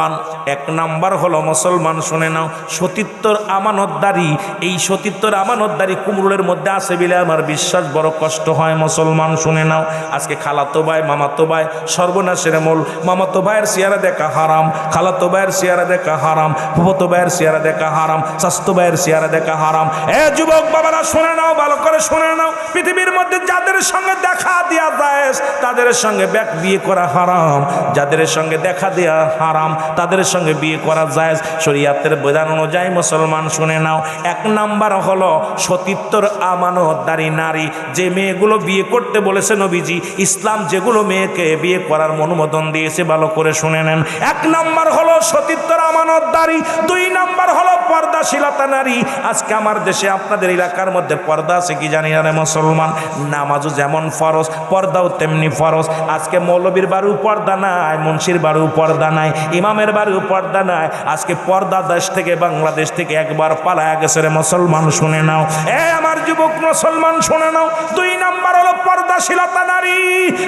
1 নাম্বার হলো, মুসলমান শুনে নাও, সতীত্বর আমানতদারি। এই সতীত্বর আমানতদারি কুমরুলের মধ্যে আছে বলে আমার বিশ্বাস বড় কষ্ট হয়। মুসলমান শুনে নাও, আজকে খালাতো ভাই, মামাতো ভাই সর্বনাশের মূল। মামাতো ভাইয়ের চেহারা দেখা হারাম, খালাতো ভাইয়ের চেহারা দেখা হারাম, ফুফাতো ভাইয়ের চেহারা দেখা হারাম, চাচাতো ভাইয়ের চেহারা দেখা হারাম। এ যুবক বাবারা শুনে নাও, ভালো করে শুনে নাও, পৃথিবীর মধ্যে যাদের সঙ্গে দেখা দেয়া যায় তাদের সঙ্গে বিয়ে করা হারাম, যাদের সঙ্গে দেখা দেয়া হারাম তাদের সঙ্গে বিয়ে করা যায় শরীয়তের বিধান অনুযায়ী। মুসলমান শুনে নাও, 1 নাম্বার হলো সতীত্বর আমানতদারি নারী। যে মেয়েগুলো বিয়ে করতে বলেছে নবীজি, ইসলাম যেগুলো মেয়েকে বিয়ে করার অনুমোদন দিয়েছে, ভালো করে শুনে নেন। 1 নাম্বার হলো সতীত্বর আমানতদারি, 2 নাম্বার হলো পর্দাশীলতা নারী। আজকে আমার দেশে, আপনাদের এলাকার মধ্যে পর্দা আছে কি জানি না রে মুসলমান। নামাজও যেমন ফরজ, পর্দাও তেমনি ফরজ। আজকে মৌলবীর বাড়িও পর্দা নাই, মুন্সির বাড়িও পর্দা নাই, ইমামের বাড়িও পর্দা নাই। আজকে পর্দা দেশ থেকে, বাংলাদেশ থেকে একবার পালায়া গেছে রে মুসলমান শুনে নাও। এ আমার যুবক মুসলমান শুনে নাও, 2 নাম্বার হলো পর্দাশীলতা নারী,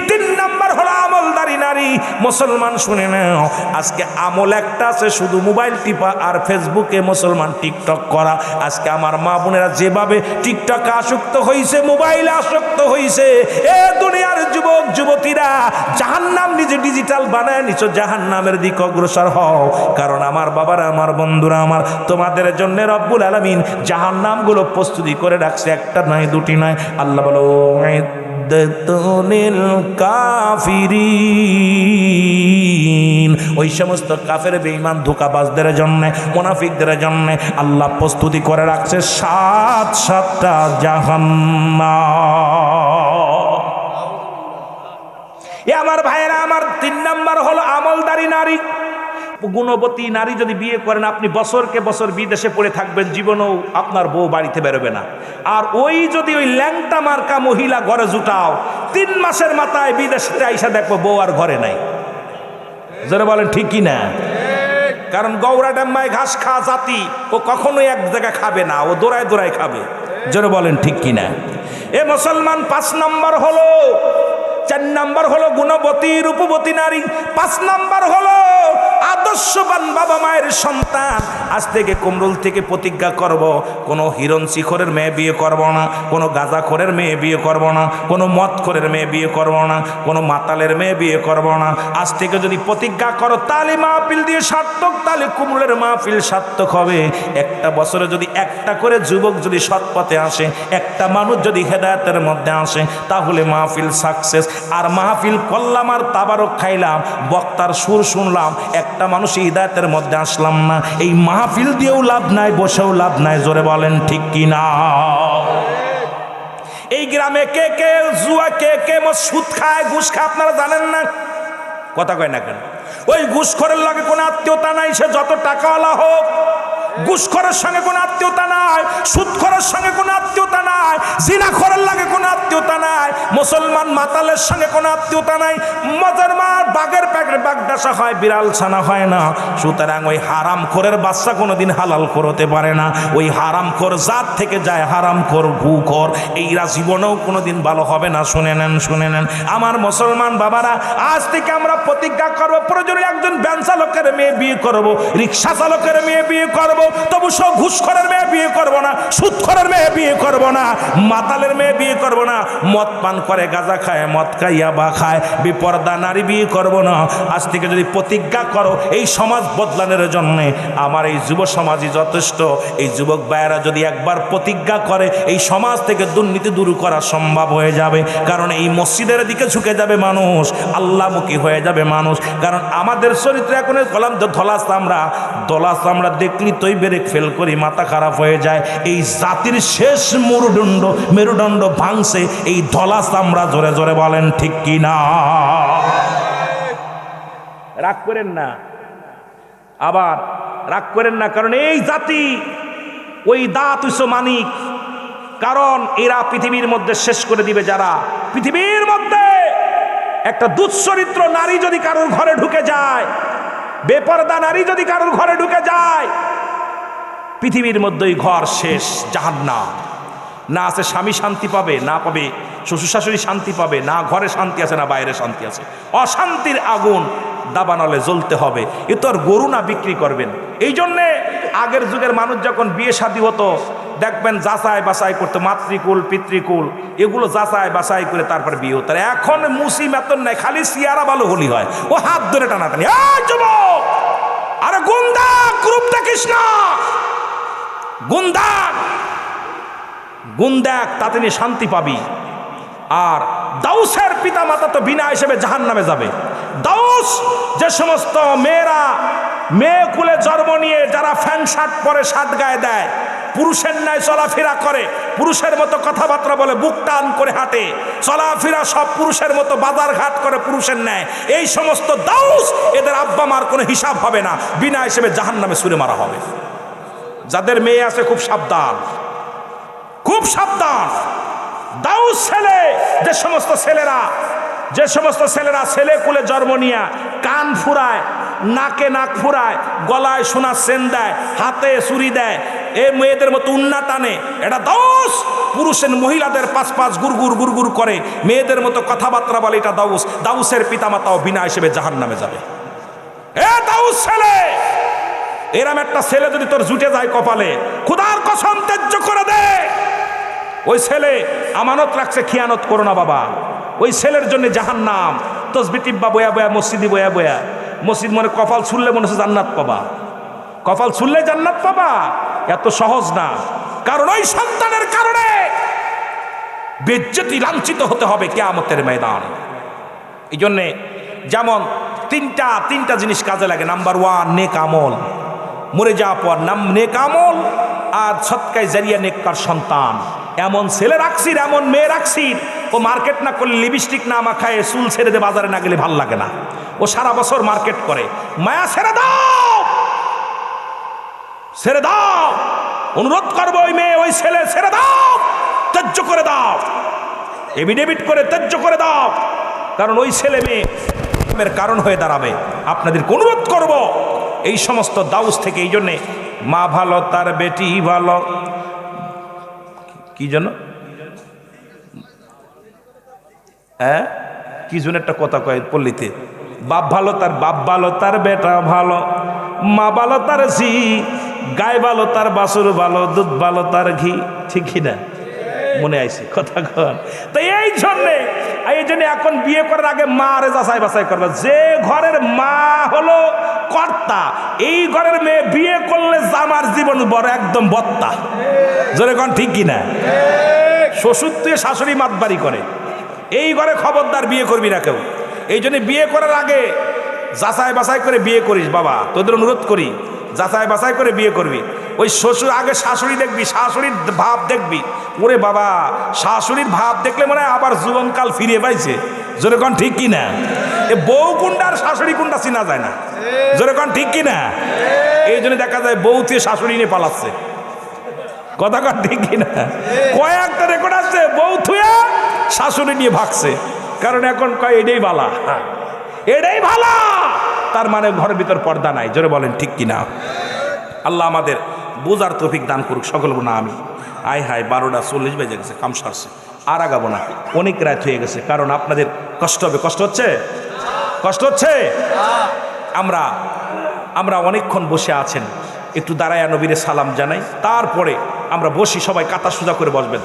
3 নাম্বার হলো আমলদারি নারী। মুসলমান শুনে নাও, আজকে আমল একটা আছে, শুধু মোবাইল টিপা আর ফেসবুকে মুসলমান টিকটক করা। আজকে আমার মা বোনেরা যেভাবে টিকটকে আসক্ত হয়েছে, মোবাইলে আসক্ত হয়েছে, এ দুনিয়ার যুবক যুবতীরা জাহান্নাম নিজে ডিজিটাল বানায় নিছো, জাহান্নামের দিকে অগ্রসর হও। কারণ আমার বাবারা, আমার বন্ধুরা, আমার তোমাদের জন্য রব্বুল আলামিন জাহান্নামগুলো প্রস্তুতি করে রাখছে, একটা নয়, 2টি নয়। আল্লাহ বলো, কাফিরিন, ওই সমস্ত কাফের বেঈমান ধোঁকাবাজদের জন্য, মুনাফিকদের জন্য আল্লাহ প্রস্তুতি করে রাখছে 7টা জাহান্নাম। এ আমার ভাইয়েরা, আমার 3 নাম্বার হলো আমলদারি নারী। গুণবতী নারী যদি বিয়ে করেন, আপনি বছরকে বছর বিদেশে পড়ে থাকবেন, জীবনেও আপনার বউ বাড়িতে বেরোবে না। আর ওই যদি ওই ল্যাংটা মার্কা মহিলা ঘরে জুটাও, 3 মাসের মাথায় বিদেশে আইসা দেখবো বউ আর ঘরে নাই। যারা বলেন ঠিক কি না? কারণ গৌরা ডাম্মায় ঘাস খাওয়া জাতি, ও কখনোই এক জায়গায় খাবে না, ও দৌড়ায় দৌড়ায় খাবে। যারা বলেন ঠিক কি না? এ মুসলমান 5 নাম্বার হলো, 4 নাম্বার হলো গুণবতী রূপবতী নারী, 5 নাম্বার হলো আদর্শবান বাবা মায়ের সন্তান। আজ থেকে কুমরুল থেকে প্রতিজ্ঞা করব, কোনো হিরণ শিখরের মেয়ে বিয়ে করব না, কোনো গাঁজাখোরের মেয়ে বিয়ে করব না, কোনো মদখোরের মেয়ে বিয়ে করব না, কোনো মাতালের মেয়ে বিয়ে করব না। আজ থেকে যদি প্রতিজ্ঞা করো, তাহলে মাহফিল দিয়ে সার্থক, তাহলে কুমরুলের মাহফিল সার্থক হবে। একটা বছরে যদি একটা করে যুবক যদি সৎ পথে আসে, একটা মানুষ যদি হেদায়েতের মধ্যে আসে, তাহলে মাহফিল সাকসেস। আর মাহফিল করলাম আর তাবারক খাইলাম, বক্তার সুর শুনলাম, একটা মানুষ হিদায়াতের মধ্যে আসলাম না, এই মাহফিল দিয়েও লাভ নাই, বসেও লাভ নাই। জোরে বলেন ঠিক কি না? এই গ্রামে কে কে জুয়া, কে কে সুদ খায়, ঘুষ খায় আপনারা জানেন না? কথা কয় না কেন? ওই ঘুষখোরের লাগে কোনো আত্মীয়তা নাই, সে যত টাকাওয়ালা হোক। ঘুষখোরের সঙ্গে কোনো আত্মীয়তা নাই, সুদখোরের সঙ্গে কোনো আত্মীয়তা নাই, জিনাখোরের লাগে কোনো আত্মীয়তা নাই, মুসলমান মাতালের সঙ্গে কোনো আত্মীয়তা নাই। মজার মার বাঘের প্যাকেট বাগডাসা হয়, বিড়াল ছানা হয় না। সুতরাং ওই হারামখোরের বাচ্চা কোনোদিন হালাল করতে পারে না। ওই হারামখোর জাত থেকে যায় হারামখোর, ঘুখোর, এইরা জীবনেও কোনোদিন ভালো হবে না। শুনে নেন, শুনে নেন আমার মুসলমান বাবারা, আজ থেকে আমরা প্রতিজ্ঞা করবো, প্রয়োজনে একজন ভ্যান চালকের মেয়ে বিয়ে করবো, রিক্সা চালকের মেয়ে বিয়ে করবো, তবু সব ঘুষখোরের মেয়ে বিয়ে করবো না, সুদখোরের মেয়ে বিয়ে করবো না, মাতালের মেয়ে বিয়ে করবো না, মদ পান করে গাঁজা খায়, মদ খাইয়া বা খায় বিপর্দা নারী বিয়ে করবো না। আজ থেকে যদি প্রতিজ্ঞা করো এই সমাজ বদলানোর জন্যে, আমার এই যুব সমাজই যথেষ্ট। এই যুবক ভাইয়েরা যদি একবার প্রতিজ্ঞা করে, এই সমাজ থেকে দুর্নীতি দূর করা সম্ভব হয়ে যাবে। কারণ এই মসজিদের দিকে ঝুঁকে যাবে মানুষ, আল্লাহমুখী হয়ে যাবে মানুষ। কারণ আমাদের চরিত্র এখন কলাম তো ধলা চামড়া, দলা চামড়া দেখলি তোই ব্রেক ফেল করি, মাথা খারাপ হয়ে যায়। এই জাতির শেষ মেরুদণ্ড ভাঙছে এই ধলা চামড়া। জোরে জোরে বলেন ঠিক কি না? রাগ করেন না, আবার রাগ করেন না, কারণ এই জাতি ওই দাঁত উইসো মানিক। কারণ এরা পৃথিবীর মধ্যে শেষ করে দিবে। যারা পৃথিবীর মধ্যে একটা দুঃচরিত্র নারী যদি কারোর ঘরে ঢুকে যায়, বেপরদা নারী যদি কারোর ঘরে ঢুকে যায়, পৃথিবীর মধ্যেই ঘর শেষ, জাহান্নাম। না আছে স্বামী শান্তি পাবে, না পাবে শ্বশুর শাশুড়ি শান্তি পাবে, না ঘরে শান্তি আছে, না বাইরে শান্তি আছে। অশান্তির আগুন দাবানলে জ্বলতে হবে। এ তো আর গরু না বিক্রি করবেন। এই জন্যে আগের যুগের মানুষ যখন বিয়ে শাদী হতো, দেখবেন যাচাই বাছাই করতো, মাতৃকুল পিতৃকুল এগুলো যাচাই বাছাই করে তারপর বিয়ে হতো। এখন মুসি মেতন নাই, খালি সিয়ারা ভালো হলি হয়, ও হাত ধরে টানাটানি। যুবক, আরে গুন্ডা গ্রুপ দেখিস না, গুন্দাক তাতে নিয়ে শান্তি পাবি। আর দাউসের পিতা মাতা তো বিনা হিসেবে জাহান্নামে যাবে। দাউস যে সমস্ত মেয়েরা মেয়ে কুলে জন্ম নিয়ে যারা ফ্যান শার্ট পরে, শার্ট গায়ে দেয়, পুরুষের ন্যায় চলাফেরা করে, পুরুষের মতো কথাবার্তা বলে, বুক টান করে হাঁটে, চলাফেরা সব পুরুষের মতো, বাজার ঘাট করে পুরুষের ন্যায়, এই সমস্ত দাউস, এদের আব্বা মার কোনো হিসাব হবে না, বিনা হিসেবে জাহান্নামে ছুঁড়ে মারা হবে। যাদের মেয়ে আছে খুব সাবধান, খুব সাবধান। দাউস ছেলে, যে সমস্ত ছেলেরা ছেলে কুলে জন্ম নিয়ে কান ফুরায়, নাকে নাক ফুরায়, গলায় সোনার চেন দেয়, হাতে চুরি দেয়, এ মেয়েদের মতো উন্না টানে, এটা দাউস। পুরুষের মহিলাদের পাঁচ গুড়গুড় করে, মেয়েদের মতো কথাবার্তা বলে, এটা দাউস। দাউসের পিতামাতাও বিনা হিসেবে জাহান্নামে যাবে। এ দাউস ছেলে, এরম একটা ছেলে যদি তোর জুটে যায় কপালে, খোদার কসম ত্যায্য করে দে। ওই ছেলে আমানত রাখছে, খিয়ানত করো না বাবা। ওই ছেলের জন্য জাহান্নাম। তসবি টিব্বা বয়া বয়া, মসজিদি বয়া বয়া, মসজিদ মনে কপাল ছুললে মনে হচ্ছে জান্নাত পাবা, কপাল ছুললে জান্নাত পাবা, এত সহজ না। কারণ ওই সন্তানের কারণে বেজ্জতি, লাঞ্ছিত হতে হবে কিয়ামতের ময়দানে। এই জন্যে যেমন তিনটা জিনিস কাজে লাগে। নাম্বার 1 নেক আমল, মরে যাওয়ার পর নেক আমল, আর সৎকায় জারিয়া নেককার সন্তান। এমন ছেলে রাখছির, এমন মেয়ে রাখছির, ও মার্কেট না করলে, লিপস্টিক না মাখায়, চুল ছেড়ে দিয়ে বাজারে না গেলে ভাল লাগে না। ও সারা বছর মার্কেট করে। মায়া ছেড়ে দাও, ছেড়ে দাও, অনুরোধ করবো, ওই মেয়ে ওই ছেলে ছেড়ে দাও, ত্যায্য করে দাও, এভিডেভিট করে ত্যায্য করে দাও। কারণ ওই ছেলে মেয়ের কারণ হয়ে দাঁড়াবে। আপনাদেরকে অনুরোধ করব এই সমস্ত দাউস থেকে। এই জন্যে মা ভালো তার বেটি ভালো, কি জন্য কি জন্য একটা কথা কয় পল্লীতে, বাপ ভালো তার বাপ ভালো, তার বেটা ভালো, মা ভালো তার ঝি, গায়ে ভালো তার বাছুর ভালো, দুধ ভালো তার ঘি। ঠিক কিনা? মনে আইছে কথা কন। তো এই জন্যে এখন বিয়ে করার আগে মা আরে যাচাই বাছাই করবে। যে ঘরের মা হলো কর্তা, এই ঘরের মেয়ে বিয়ে করলে জামার জীবন বড় একদম বত্তা। জোরে কন ঠিক কিনা? শ্বশুর তুই শাশুড়ি মাতবাড়ি করে, এই ঘরে খবরদার বিয়ে করবি না কেউ। এই জন্য বিয়ে করার আগে যাচাই বাছাই করে বিয়ে করিস বাবা, তোদের অনুরোধ করি, যাচাই বাছাই করে বিয়ে করবি। ওই শ্বশুর আগে শাশুড়ি দেখবি, শাশুড়ির ভাব দেখবি, ওরে বাবা শাশুড়ির ভাব দেখলে মনে হয় আবার জীবনকাল ফিরে পাইছে। জোরে কন ঠিক কিনা? এ বউ কোনটা আর শাশুড়ি কোনটা চিনা যায় না। জোরে কন ঠিক কিনা? এই জন্য দেখা যায় বউ থেকে শাশুড়ি নিয়ে পালাচ্ছে। কথা কন ঠিক কিনা? কয়েকটা রেকর্ড আছে বউ থুয়ে শাশুড়ি নিয়ে ভাগছে, কারণ এখন কয় এটাই ভালা, এটাই ভালা, তার মানে ঘরের ভিতর পর্দা নাই। জোরে বলেন ঠিক কিনা? আল্লাহ আমাদের বোঝার তৌফিক দান করুক সকল গুণা। আমি আয় হায় 12:40 বেজে গেছে, কাম সারছে, আর আগাবো না, অনেক রাত হয়ে গেছে, কারণ আপনাদের কষ্ট হবে। কষ্ট হচ্ছে? কষ্ট হচ্ছে? আমরা অনেকক্ষণ বসে আছেন, একটু দাঁড়ায় নবীরে সালাম জানাই, তারপরে আমরা বসি, সবাই কাতা সোজা করে বসবেন।